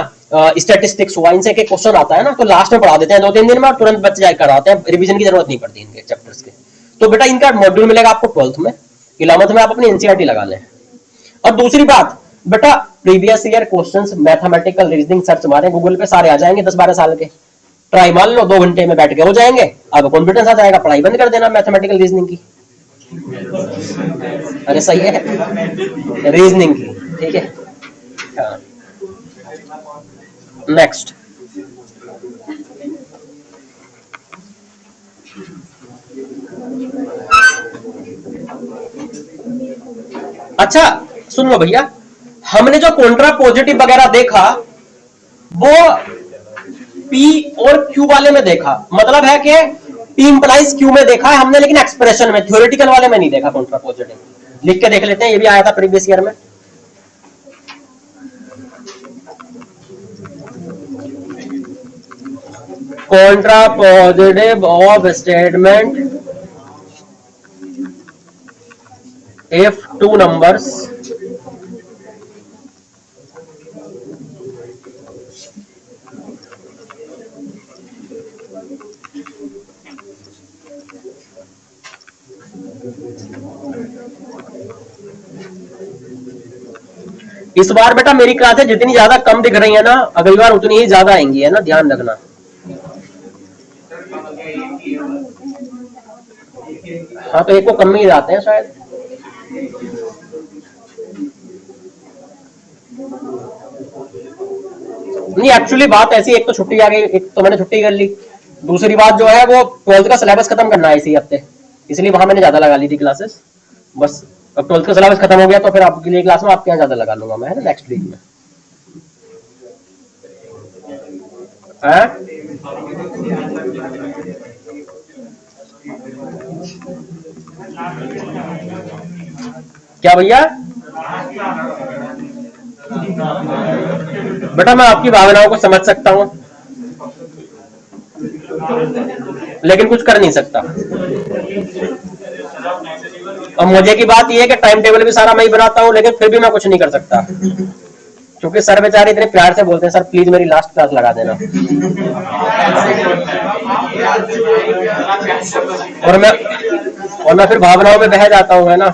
स्टैटिस्टिक्स हुआ, इनसे एक क्वेश्चन आता है ना, तो लास्ट में पढ़ा देते हैं 2-3 दिन में, और तुरंत बच्चे जाकर कराते हैं, रिवीजन की जरूरत नहीं पड़ती इनके चैप्टर्स के। तो बेटा इनका मॉड्यूल मिलेगा आपको 12th में, 11th में आप अपनी एनसीईआरटी लगा लें। और दूसरी बात बेटा, previous year questions mathematical reasoning search मारे गूगल पे, सारे आ जाएंगे 10-12 साल के, ट्राई मान लो 2 घंटे में बैठ के हो जाएंगे, अब कॉन्फिडेंस आ जाएगा, पढ़ाई बंद कर देना मैथमेटिकल रीजनिंग की। अरे सही है, रीजनिंग की, ठीक है। हाँ, नेक्स्ट अच्छा सुन लो भैया, हमने जो कॉन्ट्रा पॉजिटिव वगैरह देखा वो P और Q वाले में देखा, मतलब है कि P इंप्लाइज Q में देखा है हमने, लेकिन एक्सप्रेशन में, थ्योरेटिकल वाले में नहीं देखा कॉन्ट्रा पॉजिटिव। लिख के देख लेते हैं, ये भी आया था प्रीवियस ईयर में। Contra positive of statement if 2 numbers इस बार बेटा मेरी क्लासें जितनी ज्यादा कम दिख रही है ना, अगली बार उतनी ही ज्यादा आएंगी, है ना, ध्यान रखना। हाँ तो एक को कम ही जाते हैं शायद। नहीं एक्चुअली बात ऐसी, एक तो छुट्टी आ गई, एक तो मैंने छुट्टी कर ली, दूसरी बात जो है वो 12th का सिलेबस खत्म करना है इसी हफ्ते, इसलिए वहां मैंने ज्यादा लगा ली थी क्लासेस। बस अब 12th का सिलेबस खत्म हो गया तो फिर आपके लिए क्लास में आपके यहाँ ज्यादा लगा लूंगा मैं, है ना, नेक्स्ट वीक में। क्या भैया? बेटा मैं आपकी भावनाओं को समझ सकता हूं, लेकिन कुछ कर नहीं सकता। और मुझे की बात यह है कि टाइम टेबल भी सारा मैं ही बनाता हूं, लेकिन फिर भी मैं कुछ नहीं कर सकता, क्योंकि सर बेचारे इतने प्यार से बोलते हैं, सर प्लीज मेरी लास्ट क्लास लगा देना। और मैं फिर भावनाओं में बह जाता हूं, है ना।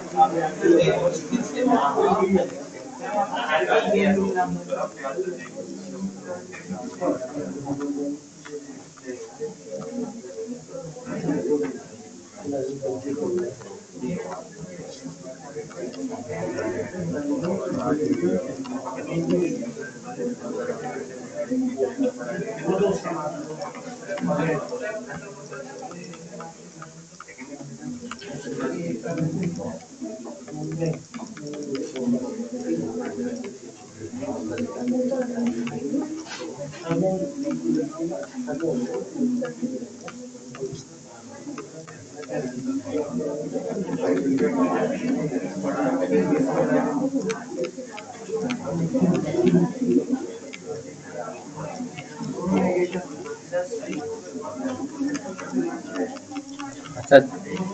अच्छा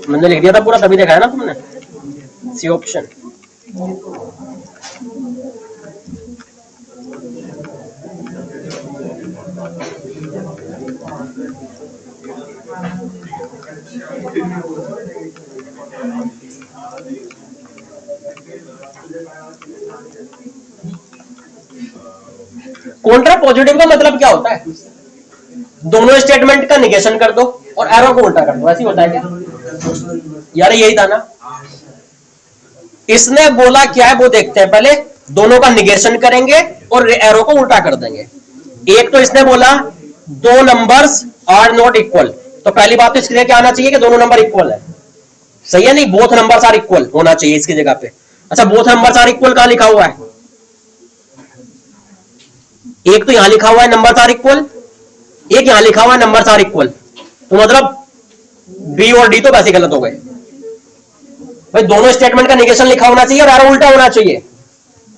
मैंने लिख दिया था पूरा, तभी देखा है ना तुमने, सी ऑप्शन। कॉन्ट्रा पॉजिटिव का मतलब क्या होता है? दोनों स्टेटमेंट का निगेशन कर दो और एरो को उल्टा कर दो, ऐसी होता है क्या यार? यही था ना। इसने बोला क्या है वो देखते हैं पहले, दोनों का निगेशन करेंगे और एरो को उल्टा कर देंगे। एक तो इसने बोला 2 नंबर्स आर नॉट इक्वल, तो पहली बात तो इसके लिए क्या आना चाहिए कि दोनों नंबर इक्वल है, सही है नहीं, बोथ नंबर्स आर इक्वल होना चाहिए इसकी जगह पे। अच्छा बोथ नंबर्स आर इक्वल कहां लिखा हुआ है? एक तो यहां लिखा हुआ है नंबर्स आर इक्वल, एक यहां लिखा हुआ है नंबर्स आर इक्वल, तो मतलब बी और डी तो वैसे गलत हो गए भाई। दोनों स्टेटमेंट का निगेशन लिखा होना चाहिए और एरो उल्टा होना चाहिए।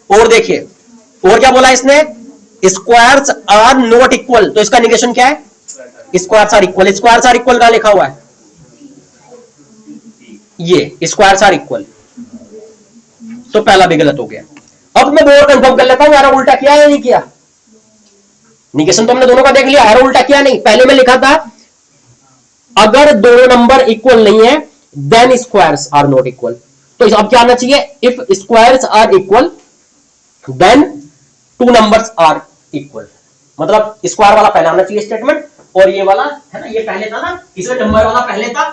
और देखिए और क्या बोला इसने, स्क्वायर्स आर नॉट इक्वल, तो इसका निगेशन क्या है? Squares are equal. Squares are equal का लिखा हुआ है, ये स्क्वायर्स आर इक्वल, तो पहला भी गलत हो गया। अब मैं और कंफर्म कर लेता हूं एरो उल्टा किया या नहीं किया। निगेशन तो हमने दोनों का देख लिया, एरो उल्टा किया नहीं। पहले में लिखा था अगर दोनों नंबर इक्वल नहीं है then squares are not equal, तो अब क्या आना चाहिए, if squares are equal then two numbers are equal. मतलब स्क्वायर वाला पहले आना चाहिए स्टेटमेंट, और ये वाला है ना, ये पहले था ना, इसमें नंबर वाला पहले था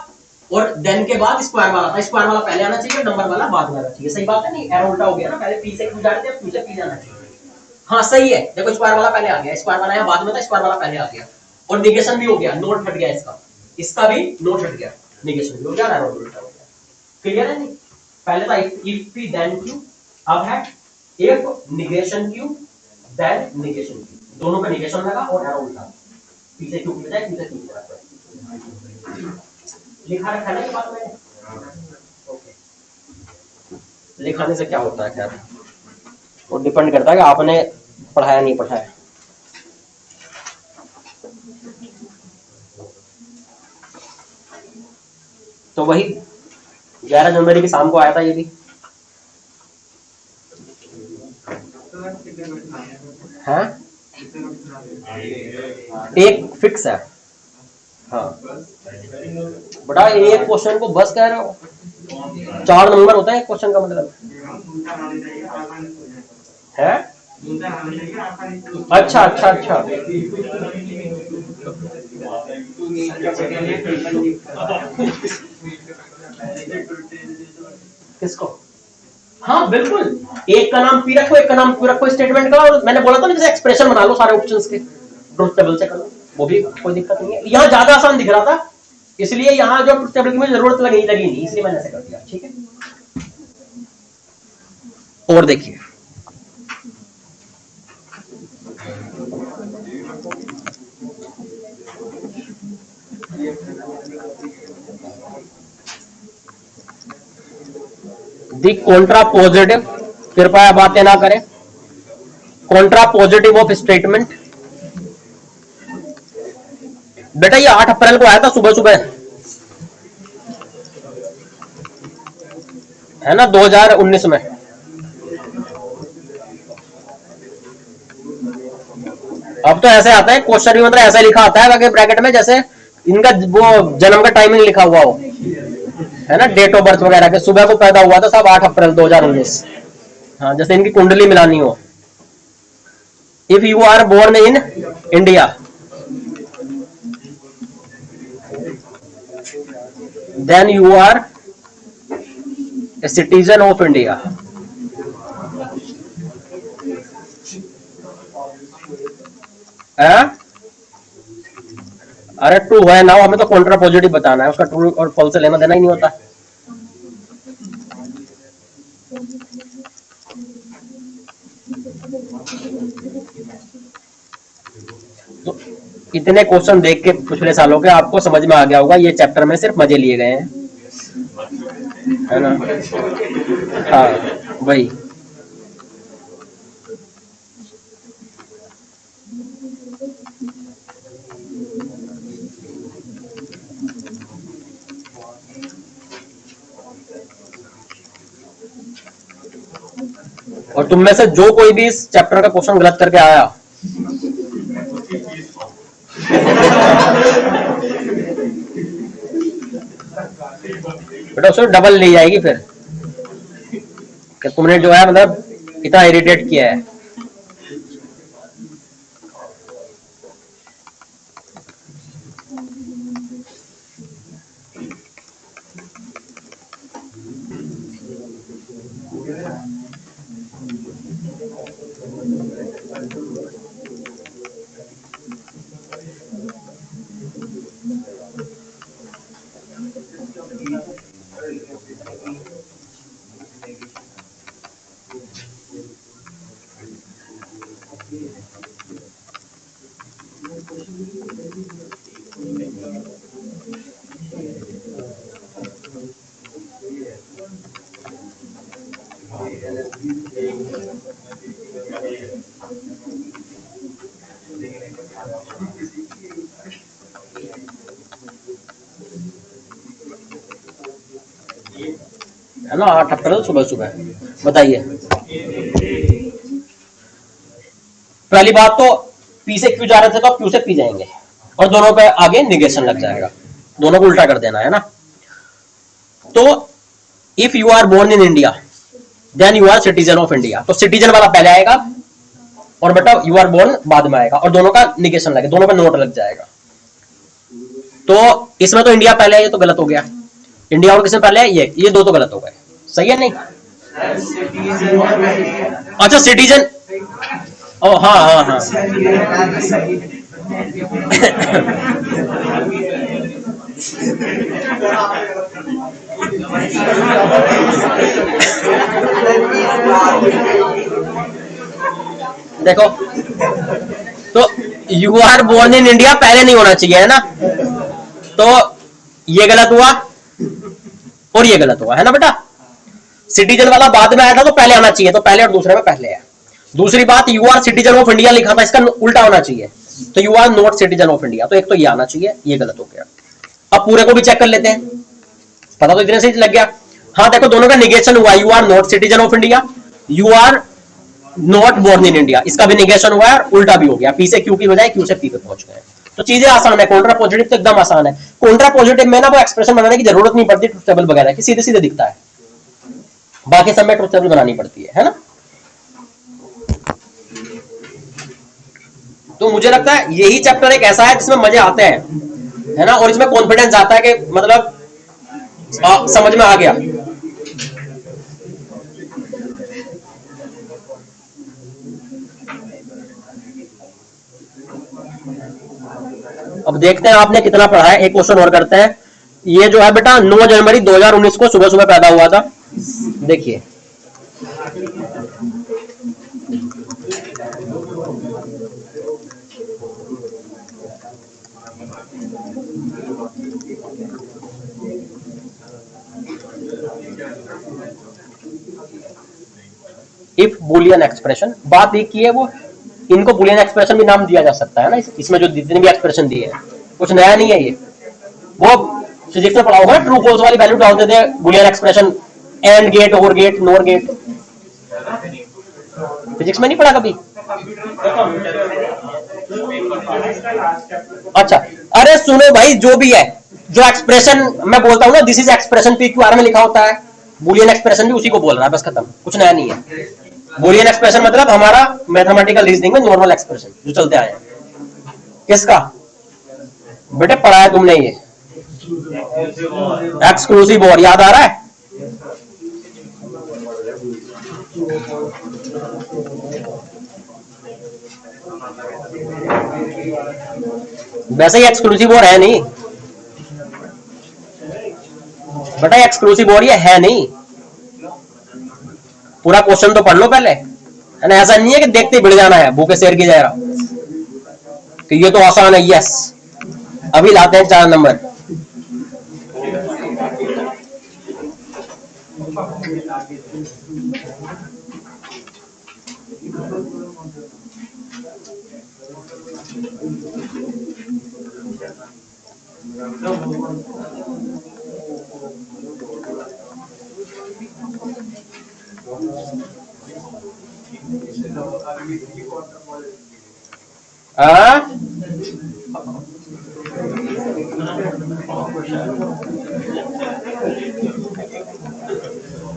और देन के बाद स्क्वायर वाला था। स्क्वायर वाला पहले आना चाहिए, नंबर वाला बाद में आना चाहिए। सही बात है नहीं, एरो उल्टा हो गया ना, पहले पी से क्यू जाते थे, क्यू से पी जाना चाहिए। हाँ सही है, देखो स्क्वायर वाला पहले आ गया, स्क्वायर वाला यहाँ बाद में था, स्क्वायर वाला पहले आ गया, और निगेशन भी हो गया, नोट हट गया इसका, इसका भी नोट हट गया, निगेशन भी हो गया, एरो उल्टा हो गया। क्लियर है नहीं, पहले था इफ पी देन क्यू, अब है if negation Q then negation Q, दोनों का निगेशन लगा और एरो उल्टा, पी से क्यू की बजाय क्यू से क्यू लगा। लिखा रखा है ना ये बात मैंने, ओके। लिखाने से क्या होता है, खैर वो डिपेंड करता है कि आपने पढ़ाया नहीं पढ़ाया। तो वही 11 जनवरी की शाम को आया था ये भी है, एक फिक्स है। हाँ बड़ा, एक क्वेश्चन को बस कह रहे हो, 4 नंबर होता है एक क्वेश्चन का, मतलब है। अच्छा अच्छा अच्छा, किसको, हाँ बिल्कुल, एक का नाम पी रखो, एक का नाम क्यू रखो स्टेटमेंट का, और मैंने बोला था ना जैसे एक्सप्रेशन बना लो सारे ऑप्शंस के, ट्रुथ टेबल से कर लो, वो भी कोई दिक्कत नहीं है। यहाँ ज्यादा आसान दिख रहा था, इसलिए यहाँ जो ट्रुथ टेबल की मुझे जरूरत लगी नहीं, इसलिए मैंने ऐसे कर दिया। ठीक है, और देखिए दी कॉन्ट्रा पॉजिटिव, कृपया बातें ना करें, कॉन्ट्रा पॉजिटिव ऑफ स्टेटमेंट। बेटा ये 8 अप्रैल को आया था सुबह सुबह, है ना, 2019 में। अब तो ऐसे आता है क्वेश्चन भी, मतलब ऐसा लिखा आता है आगे ब्रैकेट में, जैसे इनका वो जन्म का टाइमिंग लिखा हुआ हो, है ना, डेट ऑफ बर्थ वगैरह के, सुबह को पैदा हुआ था सब 8 अप्रैल 2019। हाँ जैसे इनकी कुंडली मिलानी हो। If you are born in India then you are a citizen of India. अरे ट्रू है ना, हमें तो कॉन्ट्रा पॉजिटिव बताना है, उसका ट्रू और फॉल्स से लेना देना ही नहीं होता। तो इतने क्वेश्चन देख के पिछले सालों के आपको समझ में आ गया होगा, ये चैप्टर में सिर्फ मजे लिए गए हैं, है ना। हाँ वही, और तुम में से जो कोई भी इस चैप्टर का क्वेश्चन गलत करके आया, बेटा उसको डबल ली जाएगी फिर, कि तुमने जो है मतलब इतना इरिटेट किया है। है ना, 78 सुबह सुबह। बताइए, पहली बात तो पी से क्यू जा रहे थे तो क्यू से पी जाएंगे, और दोनों पे आगे निगेशन लग जाएगा, दोनों को उल्टा कर देना है ना। तो if you are born in India then you are citizen of India, तो सिटीजन वाला पहले आएगा और बेटा यू आर बोर्न बाद में आएगा, और दोनों का निगेशन लगेगा, दोनों पे नोट लग जाएगा। तो इसमें तो इंडिया पहले है, ये तो गलत हो गया। इंडिया और किसने पहले है, ये दो तो गलत हो गए। सही है नहीं? अच्छा सिटीजन, ओ हाँ हाँ हाँ देखो, तो you are born in India पहले नहीं होना चाहिए, है ना। तो ये गलत हुआ और ये गलत हुआ, है ना बेटा। सिटीजन वाला बाद में आया था तो पहले आना चाहिए, तो पहले और दूसरे में पहले है। दूसरी बात, you are citizen of India लिखा था, इसका उल्टा होना चाहिए, तो you are not citizen of India, तो एक तो ये आना चाहिए, ये गलत हो गया। अब पूरे को भी चेक कर लेते हैं, पता तो इतने से लग गया। हाँ देखो, दोनों का निगेशन हुआ, you are not citizen of India, you are not born in India, इसका भी निगेशन हुआ है और उल्टा भी हो गया, पी से क्यू की बजाय क्यू से पी पे पहुंच गए। तो चीजें आसान है, कॉन्ट्रा पॉजिटिव तो एकदम आसान है। कॉन्ट्रा पॉजिटिव में ना वो एक्सप्रेशन बनाने की जरूरत नहीं पड़ती, ट्रुथ टेबल वगैरह की, सीधे सीधे दिखता है, बाकी सब में ट्रुथ टेबल बनानी पड़ती है ना। तो मुझे लगता है यही चैप्टर एक ऐसा है जिसमें मजे आते हैं, है ना, और इसमें कॉन्फिडेंस आता है कि मतलब समझ में आ गया। अब देखते हैं आपने कितना पढ़ा है, एक क्वेश्चन और करते हैं। ये जो है बेटा 9 जनवरी 2019 को सुबह सुबह पैदा हुआ था। देखिए, इफ बुलियन एक्सप्रेशन, बात एक ही है, वो इनको बुलियन एक्सप्रेशन भी नाम दिया जा सकता है ना, इसमें जो जितने भी एक्सप्रेशन दिए हैं, कुछ नया नहीं है ये। वो फिजिक्स में पढ़ा होगा, ट्रू फॉल्स वाली वैल्यू डाल देते हैं, बुलियन एक्सप्रेशन, एंड गेट, और गेट, नोर गेट। फिजिक्स में नहीं पढ़ा कभी? अच्छा, अरे सुनो भाई, जो भी है, जो एक्सप्रेशन मैं बोलता हूँ ना, this is expression, P Q R में लिखा होता है, बुलियन एक्सप्रेशन भी उसी को बोल रहा है, बस खत्म, कुछ नया नहीं है। बुलियन एक्सप्रेशन मतलब हमारा मैथमेटिकल रीजनिंग में नॉर्मल एक्सप्रेशन जो चलते आए हैं। किसका बेटे पढ़ा है तुमने ये? एक्सक्लूसिव और याद आ रहा है? वैसे ही एक्सक्लूसिव और है नहीं बेटा, एक्सक्लूसिव और ये है नहीं। पूरा क्वेश्चन तो पढ़ लो पहले, है ना। ऐसा नहीं है कि देखते ही बढ़ जाना है भूखे शेर की जगह कि ये तो आसान है। यस, अभी लाते हैं 4 नंबर।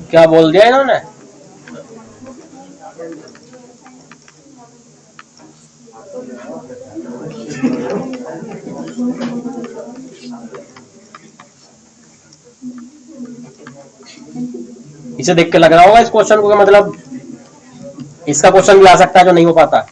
क्या बोल दिया इन्होंने? इसे देख के लग रहा होगा इस क्वेश्चन को, मतलब इसका क्वेश्चन भी आ सकता है जो नहीं हो पाता।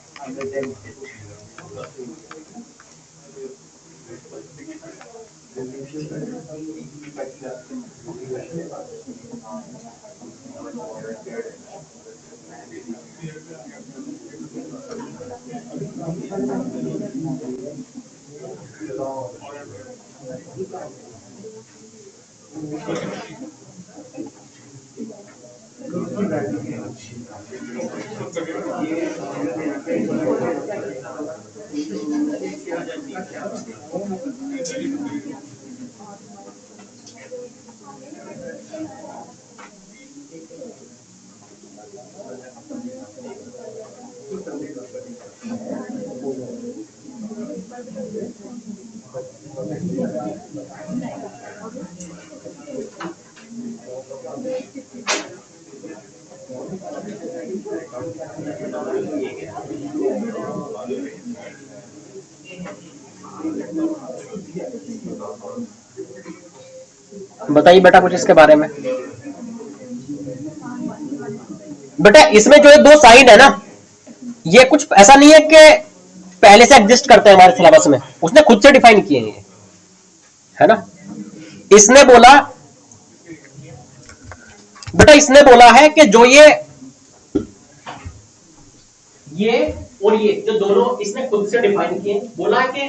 बताइए बेटा कुछ इसके बारे में। बेटा इसमें जो ये दो साइड है ना, ये कुछ ऐसा नहीं है कि पहले से एग्जिस्ट करते हैं हमारे सिलेबस में, उसने खुद से डिफाइन किए हैं, है ना। इसने बोला बेटा, इसने बोला है कि जो ये और ये जो दोनों इसने खुद से डिफाइन किए, बोला है कि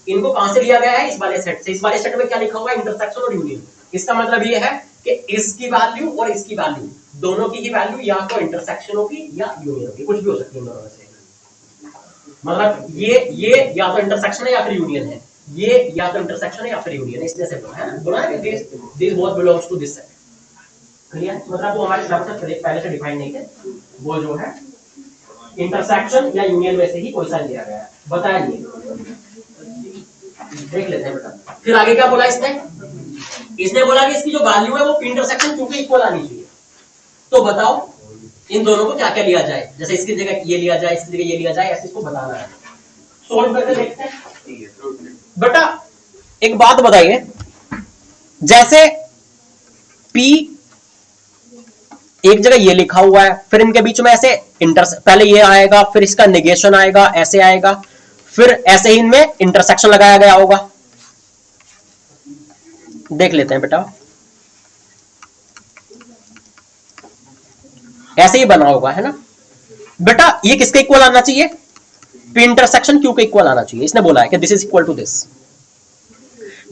इनको कहां से लिया गया है, इस वाले सेट से। इस वाले सेट में क्या लिखा हुआ है, इंटरसेक्शन और यूनियन। इसका मतलब ये है कि इसकी वैल्यू और इसकी वैल्यू दोनों की ही वैल्यू या तो इंटरसेक्शन होगी या यूनियन होगी, कुछ भी हो सकती है दोनों में से। मतलब ये या तो इंटरसेक्शन है या फिर यूनियन है, ये या तो इंटरसेक्शन है या फिर यूनियन है, इस जैसे बोला है ना, बोला है कि this both belongs to this set. Clear? मतलब वो हमारे सिलेबस में पहले से डिफाइन नहीं थे, वो जो है इंटरसेक्शन या यूनियन में से ही कोई सा लिया गया है, बताया नहीं। देख लेते हैं बेटा फिर आगे क्या बोला इसने बोला कि इसकी जो वैल्यू है वो इंटरसेक्शन क्यों के इक्वल आनी चाहिए। तो बताओ इन दोनों को क्या क्या लिया जाए, जैसे इसकी जगह ये लिया जाए, इसकी जगह ये लिया जाए, ऐसे इसको बताना है। सोल्व करके देखते हैं। बेटा एक बात बताइए, जैसे P एक जगह ये लिखा हुआ है, फिर इनके बीच में ऐसे पहले ये आएगा, फिर इसका नेगेशन आएगा, ऐसे आएगा, फिर ऐसे ही इनमें इंटरसेक्शन लगाया गया होगा। देख लेते हैं बेटा, ऐसे ही बना होगा, है ना बेटा। ये किसके इक्वल आना चाहिए, P इंटरसेक्शन Q के इक्वल आना चाहिए। इसने बोला है कि this is equal to this.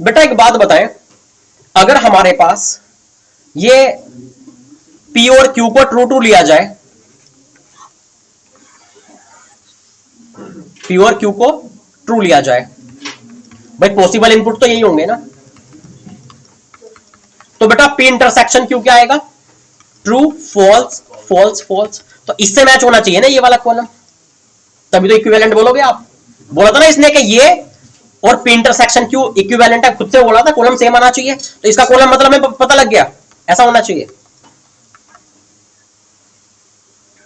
बेटा एक बात बताएं, अगर हमारे पास ये P और Q को ट्रू ट्रू लिया जाए, P और Q को ट्रू लिया जाए, भाई पॉसिबल इनपुट तो यही होंगे ना। तो बेटा P इंटरसेक्शन Q क्या आएगा, ट्रू फॉल्स फॉल्स फॉल्स। तो इससे मैच होना चाहिए ना ये वाला कॉलम, तभी तो इक्विवेलेंट बोलोगे आप। बोला था ना इसने कि ये और P इंटरसेक्शन Q इक्विवेलेंट है, खुद से बोला था कॉलम सेम आना चाहिए। तो इसका कॉलम मतलब हमें पता लग गया, ऐसा होना चाहिए।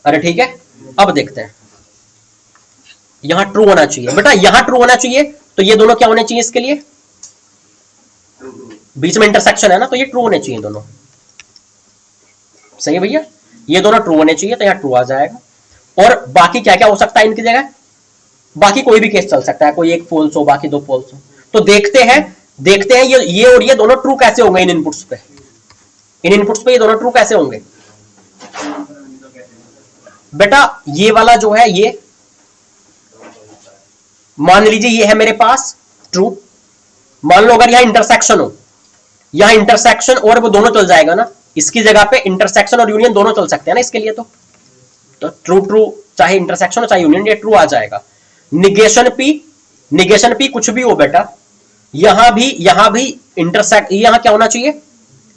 अरे ठीक है, अब देखते हैं, यहां ट्रू होना चाहिए बेटा, यहां ट्रू होना चाहिए। तो ये दोनों क्या होने चाहिए, इसके लिए बीच में इंटरसेक्शन है ना, तो ये ट्रू होने चाहिए दोनों। सही है भैया, ये दोनों ट्रू होने चाहिए, तो यहां ट्रू आ जाएगा। और बाकी क्या क्या हो सकता है इनकी जगह, बाकी कोई भी केस चल सकता है, कोई एक फॉल्स हो, बाकी दो फॉल्स हो। तो देखते हैं ये और ये दोनों ट्रू कैसे होंगे इन इनपुट्स पे, ये दोनों ट्रू कैसे होंगे। बेटा ये वाला जो है, ये मान लीजिए ये है मेरे पास ट्रू। मान लो अगर यहां इंटरसेक्शन हो, यहां इंटरसेक्शन और वो दोनों चल जाएगा ना, इसकी जगह पे इंटरसेक्शन और यूनियन दोनों चल सकते हैं ना इसके लिए। तो ट्रू ट्रू, चाहे इंटरसेक्शन हो चाहे यूनियन, ये ट्रू आ जाएगा। निगेशन पी कुछ भी हो बेटा, यहां भी इंटरसेक्ट, यहां क्या होना चाहिए,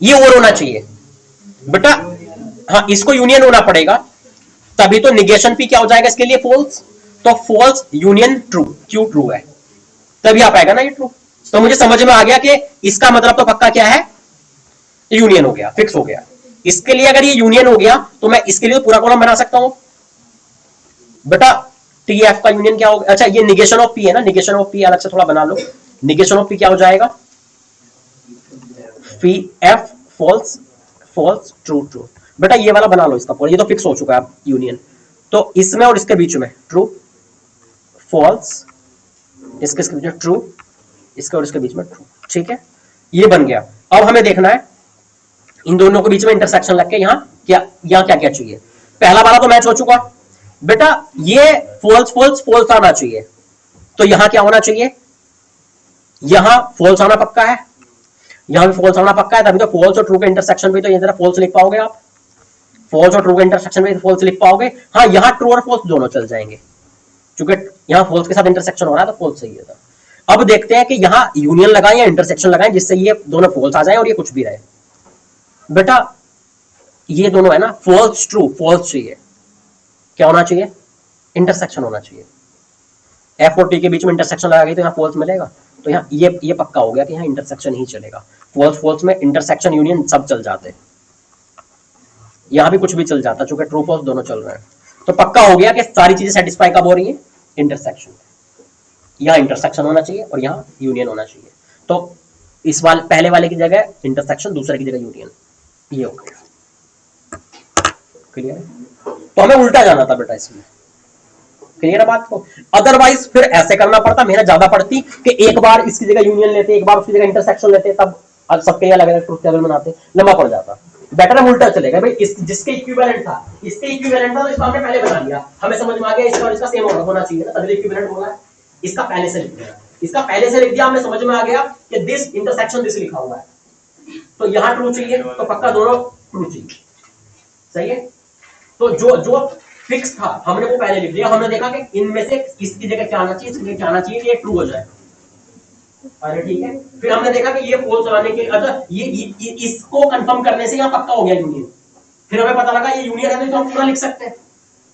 ये और होना चाहिए बेटा। हाँ इसको यूनियन होना पड़ेगा, तभी तो निगेशन पी क्या हो जाएगा इसके लिए, फॉल्स। तो false union true, Q true है, तभी आ पाएगा ना ये ट्रू। तो मुझे समझ में आ गया कि इसका मतलब तो पक्का क्या है, यूनियन हो गया, फिक्स हो गया। इसके लिए अगर ये यूनियन हो गया तो मैं इसके लिए तो पूरा कॉलम बना सकता हूं बेटा। टी एफ का यूनियन क्या होगा, अच्छा ये निगेशन ऑफ पी है ना, निगेशन ऑफ पी अलग से थोड़ा बना लो। निगेशन ऑफ पी क्या हो जाएगा, P F false false true true. बेटा ये वाला बना लो इसका, ये तो फिक्स हो चुका है यूनियन। तो इसमें और इसके बीच में ट्रू फॉल्स, इसके बीच में ट्रू, इसके और इसके बीच में ट्रू। ठीक है, ये बन गया। अब हमें देखना है इन दोनों के बीच में इंटरसेक्शन लग के यहां क्या क्या चाहिए। पहला वाला तो मैच हो चुका बेटा, ये फॉल्स फॉल्स फॉल्स आना चाहिए। तो यहां क्या होना चाहिए, यहां फॉल्स आना पक्का है, यहां भी फॉल्स आना पक्का है, तभी तो फॉल्स और ट्रू के इंटरसेक्शन पे तो ये जरा फॉल्स लिख पाओगे आप, फॉल्स और ट्रू के इंटरसेक्शन पे फॉल्स लिख पाओगे। हाँ यहाँ ट्रू और फॉल्स दोनों चल जाएंगे, क्योंकि यहां फॉल्स के साथ इंटरसेक्शन हो रहा है तो फॉल्स सही है। अब देखते हैं कि यहां यूनियन लगाएं या इंटरसेक्शन लगाएं जिससे ये दोनों फॉल्स आ जाए और ये कुछ भी रहे। बेटा ये दोनों है ना, फॉल्स ट्रू, फॉल्स चाहिए, क्या होना चाहिए, इंटरसेक्शन होना चाहिए। एफ और टी के बीच में इंटरसेक्शन लगा गई तो यहाँ फॉल्स मिलेगा, तो यहाँ ये पक्का हो गया कि यहाँ इंटरसेक्शन ही चलेगा। फॉल्स फॉल्स में इंटरसेक्शन यूनियन सब चल जाते, यहाँ भी कुछ भी चल जाता, चूंकि ट्रू फॉल्स दोनों चल रहे हैं। तो पक्का हो गया कि सारी चीजें सेटिस्फाई कब हो रही है, इंटरसेक्शन। यहाँ इंटरसेक्शन होना चाहिए और यहाँ यूनियन होना चाहिए। तो इस वाले पहले वाले की जगह इंटरसेक्शन, दूसरे की जगह यूनियन, ये हो गया। क्लियर है? तो हमें उल्टा जाना था बेटा इसमें, क्लियर है बात को। अदरवाइज फिर ऐसे करना पड़ता, मेहनत ज्यादा पड़ती कि एक बार इसकी जगह यूनियन लेते, एक बार उसकी जगह इंटरसेक्शन लेते, तब सबके अलग अलग ट्रूथ टेबल बनाते, लंबा पड़ जाता। बेटर हम उल्टा चलेगा भाई, जिसके इक्विवेलेंट था, इसके इक्विवेलेंट था तो इसको हमने पहले बना लिया, हमें समझ में आ गया इसका और इसका सेम होना चाहिए ना, तभी इक्विवेलेंट बोला है। इसका पहले से लिख दिया, इसका पहले से लिख दिया, हमें समझ में आ गया कि दिस इंटरसेक्शन दिस लिखा हुआ है, तो यहां ट्रू चाहिए, तो पक्का दोनों ट्रू चाहिए। सही है? तो जो फिक्स था हमने वो पहले लिख दिया, हमने देखा कि इनमें से इसकी जगह क्या आना चाहिए, इसकी जगह क्या आना चाहिए, ये ट्रू हो जाए। अरे ठीक है, फिर हमने देखा कि ये फॉल्स आने के, अच्छा ये इसको कंफर्म करने से यहाँ पक्का हो गया यूनियन। फिर हमें पता लगा ये यूनियन है तो हम पूरा लिख सकते हैं।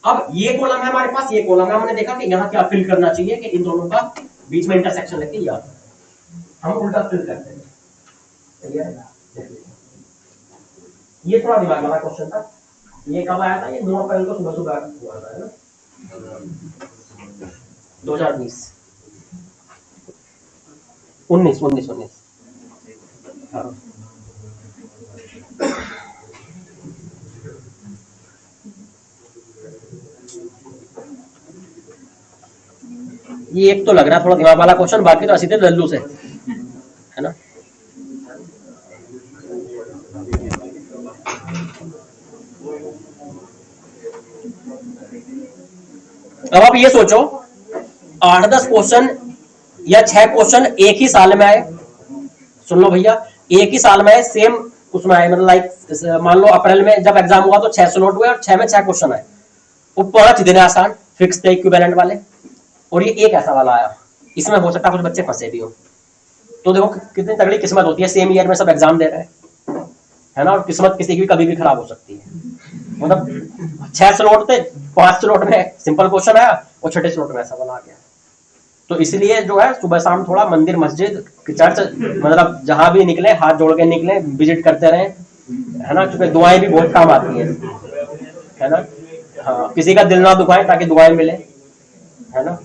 अब ये कॉलम है हमारे पास, ये कॉलम है, हमने देखा कि यहाँ क्या फिल करना चाहिए कि इन दोनों का बीच में इंटरसेक्शन लेके या हम उल्टा फिल करते हैं। ये थोड़ा दिमाग वाला क्वेश्चन था। ये कब आया था? ये 9 अप्रैल को सुबह सुबह हुआ था, है ना, 2020 19 हाँ। ये एक तो लग रहा है थोड़ा दिमाग वाला क्वेश्चन, बाकी तो ऐसी थे लल्लू से, है ना। अब आप ये सोचो 8-10 क्वेश्चन या 6 क्वेश्चन एक ही साल में आए, सुन लो भैया, एक ही साल में आए, सेम उसमें आए, मतलब लाइक मान लो अप्रैल में जब एग्जाम हुआ तो 6 स्लॉट हुए और 6 में 6 क्वेश्चन आए, वो 5 दिन आसान फिक्स थे इक्विवेलेंट वाले, और ये एक ऐसा वाला आया, इसमें हो सकता है कुछ बच्चे फंसे भी हो। तो देखो कितनी तगड़ी किस्मत होती है, सेम ईयर में सब एग्जाम दे रहे हैं, है ना, और किस्मत किसी की भी कभी भी खराब हो सकती है। मतलब 6 स्लॉट थे, 5 स्लॉट में सिंपल क्वेश्चन आया और 6ठे स्लॉट में ऐसा वाला आ गया। तो इसलिए जो है सुबह शाम थोड़ा मंदिर मस्जिद चर्च, मतलब जहां भी निकले हाथ जोड़ के निकले, विजिट करते रहे, है ना, क्योंकि दुआएं भी बहुत काम आती है ना। हाँ, किसी का दिल ना दुखाए ताकि दुआएं मिले, है ना।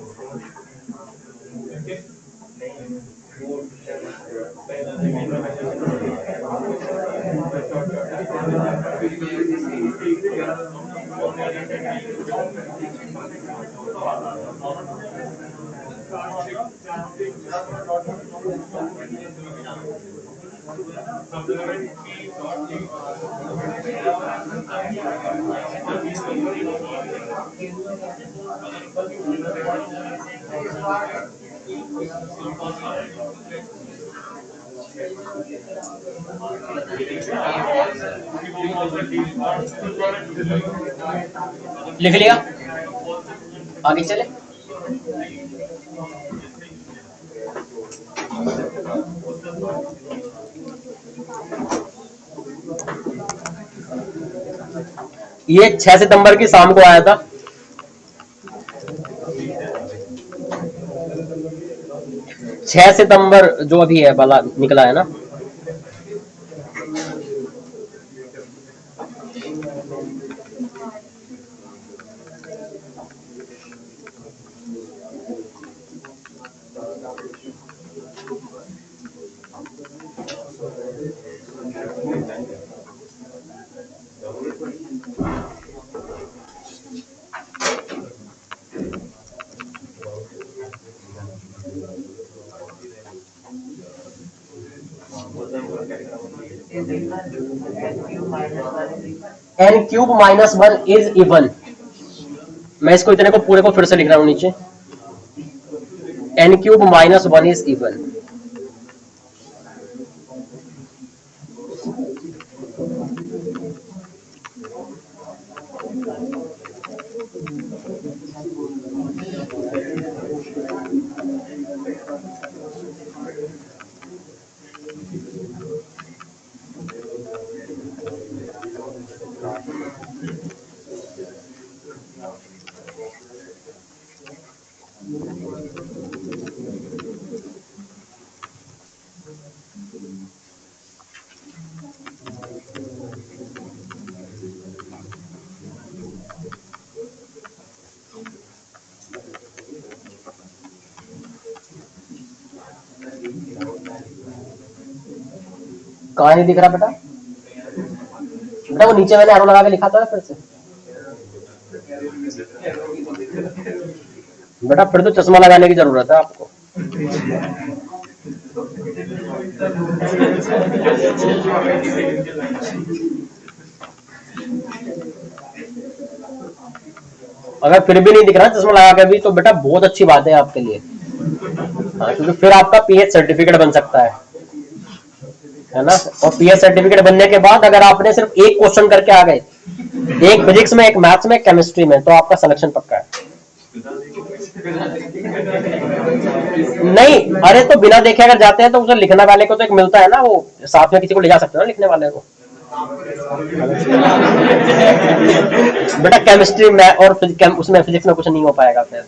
लिख लिया, आगे चले। ये 6 सितंबर की शाम को आया था, 6 सितंबर जो अभी है वाला निकला है ना। n³ - 1 इज इवन, मैं इसको इतने को पूरे को फिर से लिख रहा हूं नीचे, n³ - 1 इज इवन। कहाँ नहीं दिख रहा बेटा? बेटा वो नीचे मैंने एरो लगा के लिखा था फिर से। बेटा फिर तो चश्मा लगाने की जरूरत है आपको। अगर फिर भी नहीं दिख रहा चश्मा लगा के भी तो बेटा बहुत अच्छी बात है आपके लिए। हाँ, क्योंकि फिर आपका पीएच सर्टिफिकेट बन सकता है ना। और पीएच सर्टिफिकेट बनने के बाद अगर आपने सिर्फ एक क्वेश्चन करके आ गए, एक फिजिक्स में, एक मैथ्स में, एक केमिस्ट्री में, तो आपका सिलेक्शन पक्का है। नहीं, अरे तो बिना देखे अगर जाते हैं तो उसे लिखने वाले को तो एक मिलता है ना, वो साथ में किसी को ले जा सकते हैं ना लिखने वाले को। बेटा केमिस्ट्री में और उसमें फिजिक्स में कुछ नहीं हो पाएगा फिर।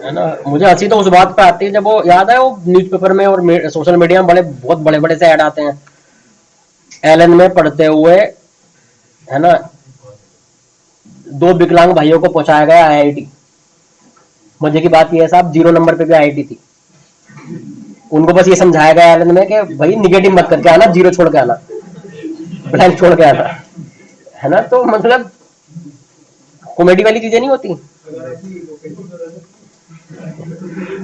है ना। मुझे हंसी तो उस बात पे आती है जब वो याद है वो न्यूज़पेपर में और सोशल मीडिया में बहुत बड़े बड़े से ऐड आते हैं, एलन में पढ़ते हुए, है ना, 2 विकलांग भाइयों को पहुंचाया गया आईआईटी। मजे की बात यह है साहब 0 नंबर पे भी आईआईटी थी। उनको बस ये समझाया गया एलन में कि भाई निगेटिव मत करके आना, 0 छोड़ के आना, ब्लैंक छोड़ के आना, है ना। तो मतलब कॉमेडी वाली चीजें नहीं होती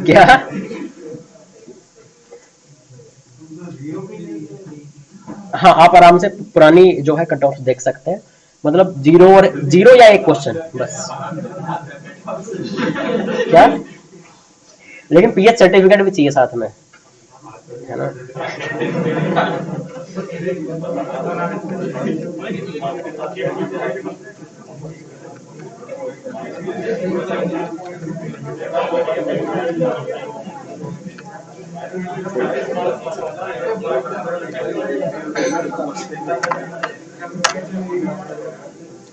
क्या? हाँ, आप आराम से पुरानी जो है कट ऑफ देख सकते हैं। मतलब 0 या एक क्वेश्चन बस। क्या? लेकिन पीएच सर्टिफिकेट भी चाहिए साथ में, है ना।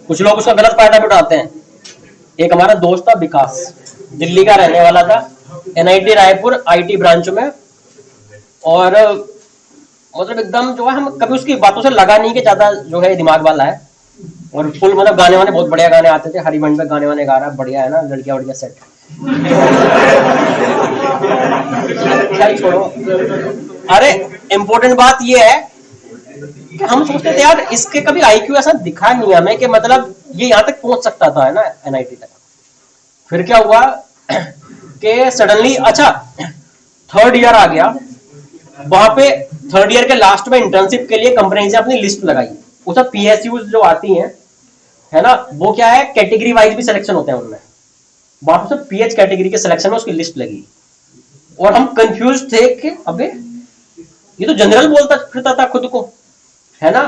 कुछ लोग उसका गलत फायदा भी उठाते हैं। एक हमारा दोस्त था विकास, दिल्ली का रहने वाला था, एनआईटी रायपुर आईटी ब्रांच में, और मतलब एकदम जो है हम कभी उसकी बातों से लगा नहीं कि ज्यादा जो है दिमाग वाला है, और फुल मतलब गाने वाने बहुत बढ़िया गाने आते थे, हरिबंड पे गाने वाने गा रहा है, बढ़िया है ना, लड़कियां वड़कियां सेट। छोड़ो, अरे इम्पोर्टेंट बात ये है कि हम सोचते थे यार इसके कभी आईक्यू ऐसा दिखा नहीं हमें कि मतलब ये यहाँ तक पहुंच सकता था, है ना, एनआईटी तक। फिर क्या हुआ कि सडनली अच्छा 3rd ईयर आ गया, वहां पे 3rd ईयर के लास्ट में इंटर्नशिप के लिए कंपनी से अपनी लिस्ट लगाई। उसमें पीएसयू जो आती हैं, है ना, वो क्या है कैटेगरी वाइज भी सिलेक्शन होते हैं उनमें, वहां पे पीएच कैटेगरी के सिलेक्शन में उसकी लिस्ट लगी, और हम कंफ्यूज थे कि अबे ये तो जनरल बोलता फिरता था खुद को, है ना,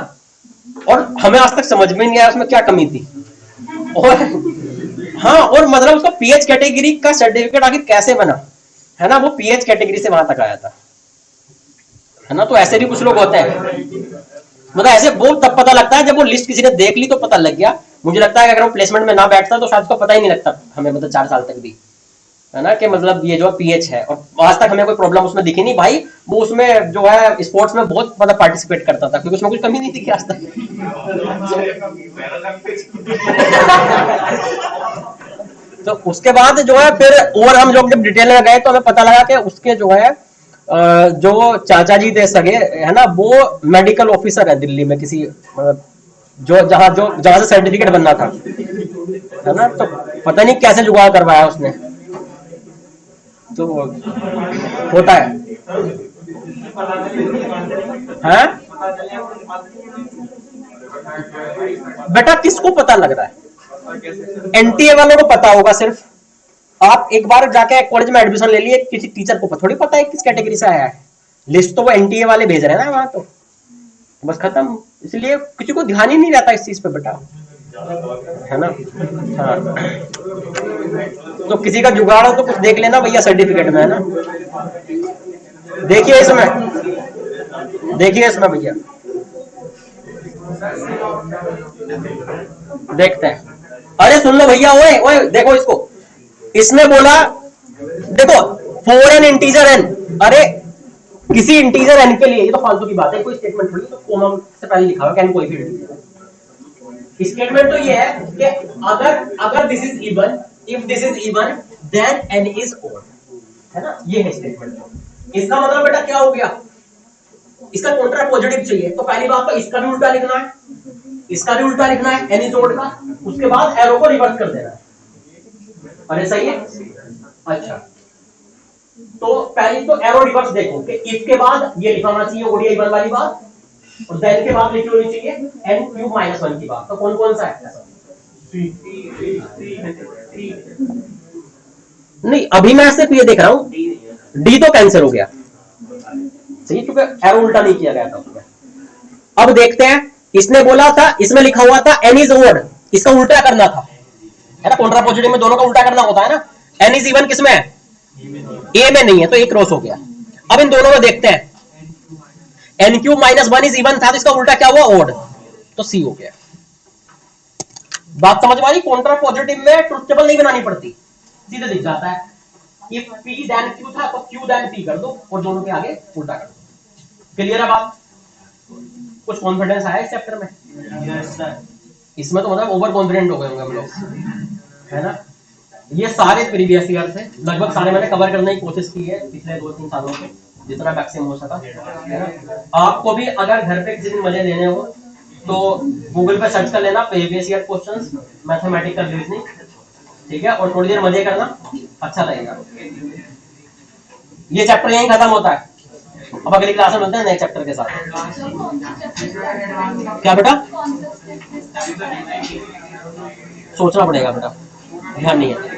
और हमें आज तक समझ में नहीं आया उसमें क्या कमी थी। और हाँ, और मतलब उसका पीएच कैटेगरी का सर्टिफिकेट आखिर कैसे बना, है ना, वो पीएच कैटेगरी से वहां तक आया था, है ना। तो ऐसे भी कुछ लोग होते हैं, मतलब ऐसे वो तब पता लगता है जब वो लिस्ट किसी ने देख ली तो पता लग गया। मुझे लगता है कि अगर वो प्लेसमेंट में ना बैठता तो शायद उसको पता ही नहीं लगता हमें, मतलब 4 साल तक भी, है ना, कि मतलब ये जो पीएच है, और आज तक हमें कोई प्रॉब्लम उसमें दिखी नहीं भाई। वो उसमें जो है स्पोर्ट्स में बहुत मतलब पार्टिसिपेट करता था, क्योंकि उसमें कुछ कमी नहीं दिखी आज तक। तो उसके बाद जो है फिर और हम लोग जब डिटेल में गए तो हमें पता लगा कि उसके जो है जो चाचा जी थे सगे, है ना, वो मेडिकल ऑफिसर है दिल्ली में किसी, मतलब जहां से सर्टिफिकेट बनना था, है ना। तो पता नहीं कैसे जुगाड़ करवाया उसने, तो होता है। हाँ? बेटा किसको पता लग रहा है? एनटीए वालों को पता होगा सिर्फ। आप एक बार जाके कॉलेज में एडमिशन ले लिए, किसी टीचर को थोड़ी पता है किस कैटेगरी से आया है, लिस्ट तो वो एनटीए वाले भेज रहे हैं ना वहां। तो बस खत्म। इसलिए किसी को ध्यान ही नहीं रहता इस चीज पे बेटा, है ना। हाँ, तो किसी का जुगाड़ हो तो कुछ देख लेना भैया सर्टिफिकेट में, है ना। देखिए इसमें, देखिए इसमें भैया, देखते हैं। अरे सुन लो भैया, ओए ओए देखो इसको, इसने बोला देखो फॉर एन इंटीजर एन, अरे किसी इंटीजर एन के लिए, ये तो फालतू की बात है, कोई स्टेटमेंट थोड़ी, तो कोमा से पहले लिखा हुआ कैन कोई भी इंटीजर। स्टेटमेंट तो ये है कि अगर अगर this is even, if this is even then N is odd, है ना, ये है स्टेटमेंट। इसका मतलब बेटा क्या हो गया, इसका कॉन्ट्रा पॉजिटिव चाहिए, तो पहली बात तो इसका भी उल्टा लिखना है, इसका भी उल्टा लिखना है एन इज ओड का, उसके बाद एरो को रिवर्स कर देना है। अरे सही है। अच्छा, तो पहली तो एरो रिवर्स देखो कि इफ के बाद ये लिखा होना चाहिए ओडीआई वन वाली बात, और देन के बाद लिखी होनी चाहिए एन क्यूब माइनस वन की बात। तो कौन कौन सा है? नहीं, अभी मैं सिर्फ ये देख रहा हूं, डी तो कैंसिल हो गया, सही, क्योंकि एरो उल्टा नहीं किया गया था। अब देखते हैं, इसने बोला था, इसमें लिखा हुआ था एन इज ओड, इसका उल्टा करना था, है ना, कॉन्ट्रापोजिटिव में दोनों का उल्टा करना होता है ना। एन इज इवन किसमें है? ए में नहीं है, तो एक क्रॉस हो गया। अब इन दोनों में देखते हैं, N cube minus one is even था, तो इसका उल्टा क्या हुआ? ओड, तो सी हो गया। बात समझ में आ रही? कॉन्ट्रा पॉजिटिव में ट्रुथ टेबल नहीं बनानी पड़ती, सीधे दिख जाता है। इफ पी देन क्यू था तो क्यू देन पी कर दो और दोनों के आगे उल्टा कर दो। क्लियर है बात? कुछ कॉन्फिडेंस आया इस चैप्टर में? इसमें तो मतलब ओवर कॉन्फिडेंट हो गए होंगे हम लोग, है ना। ये सारे प्रीवियस ईयर से लगभग सारे मैंने कवर करने की कोशिश की है पिछले 2-3 सालों से, जितना मैक्सिमम हो सका, है ना। आपको भी अगर घर पे किसी दिन मजे लेने हो तो गूगल पे सर्च कर लेना previous year questions mathematical reasoning, ठीक है, और थोड़ी देर मजे करना, अच्छा लगेगा। ये चैप्टर यहीं खत्म होता है। अब अगली क्लास में मिलते हैं नए चैप्टर के साथ। क्या बेटा? सोचना पड़ेगा बेटा, ध्यान नहीं है।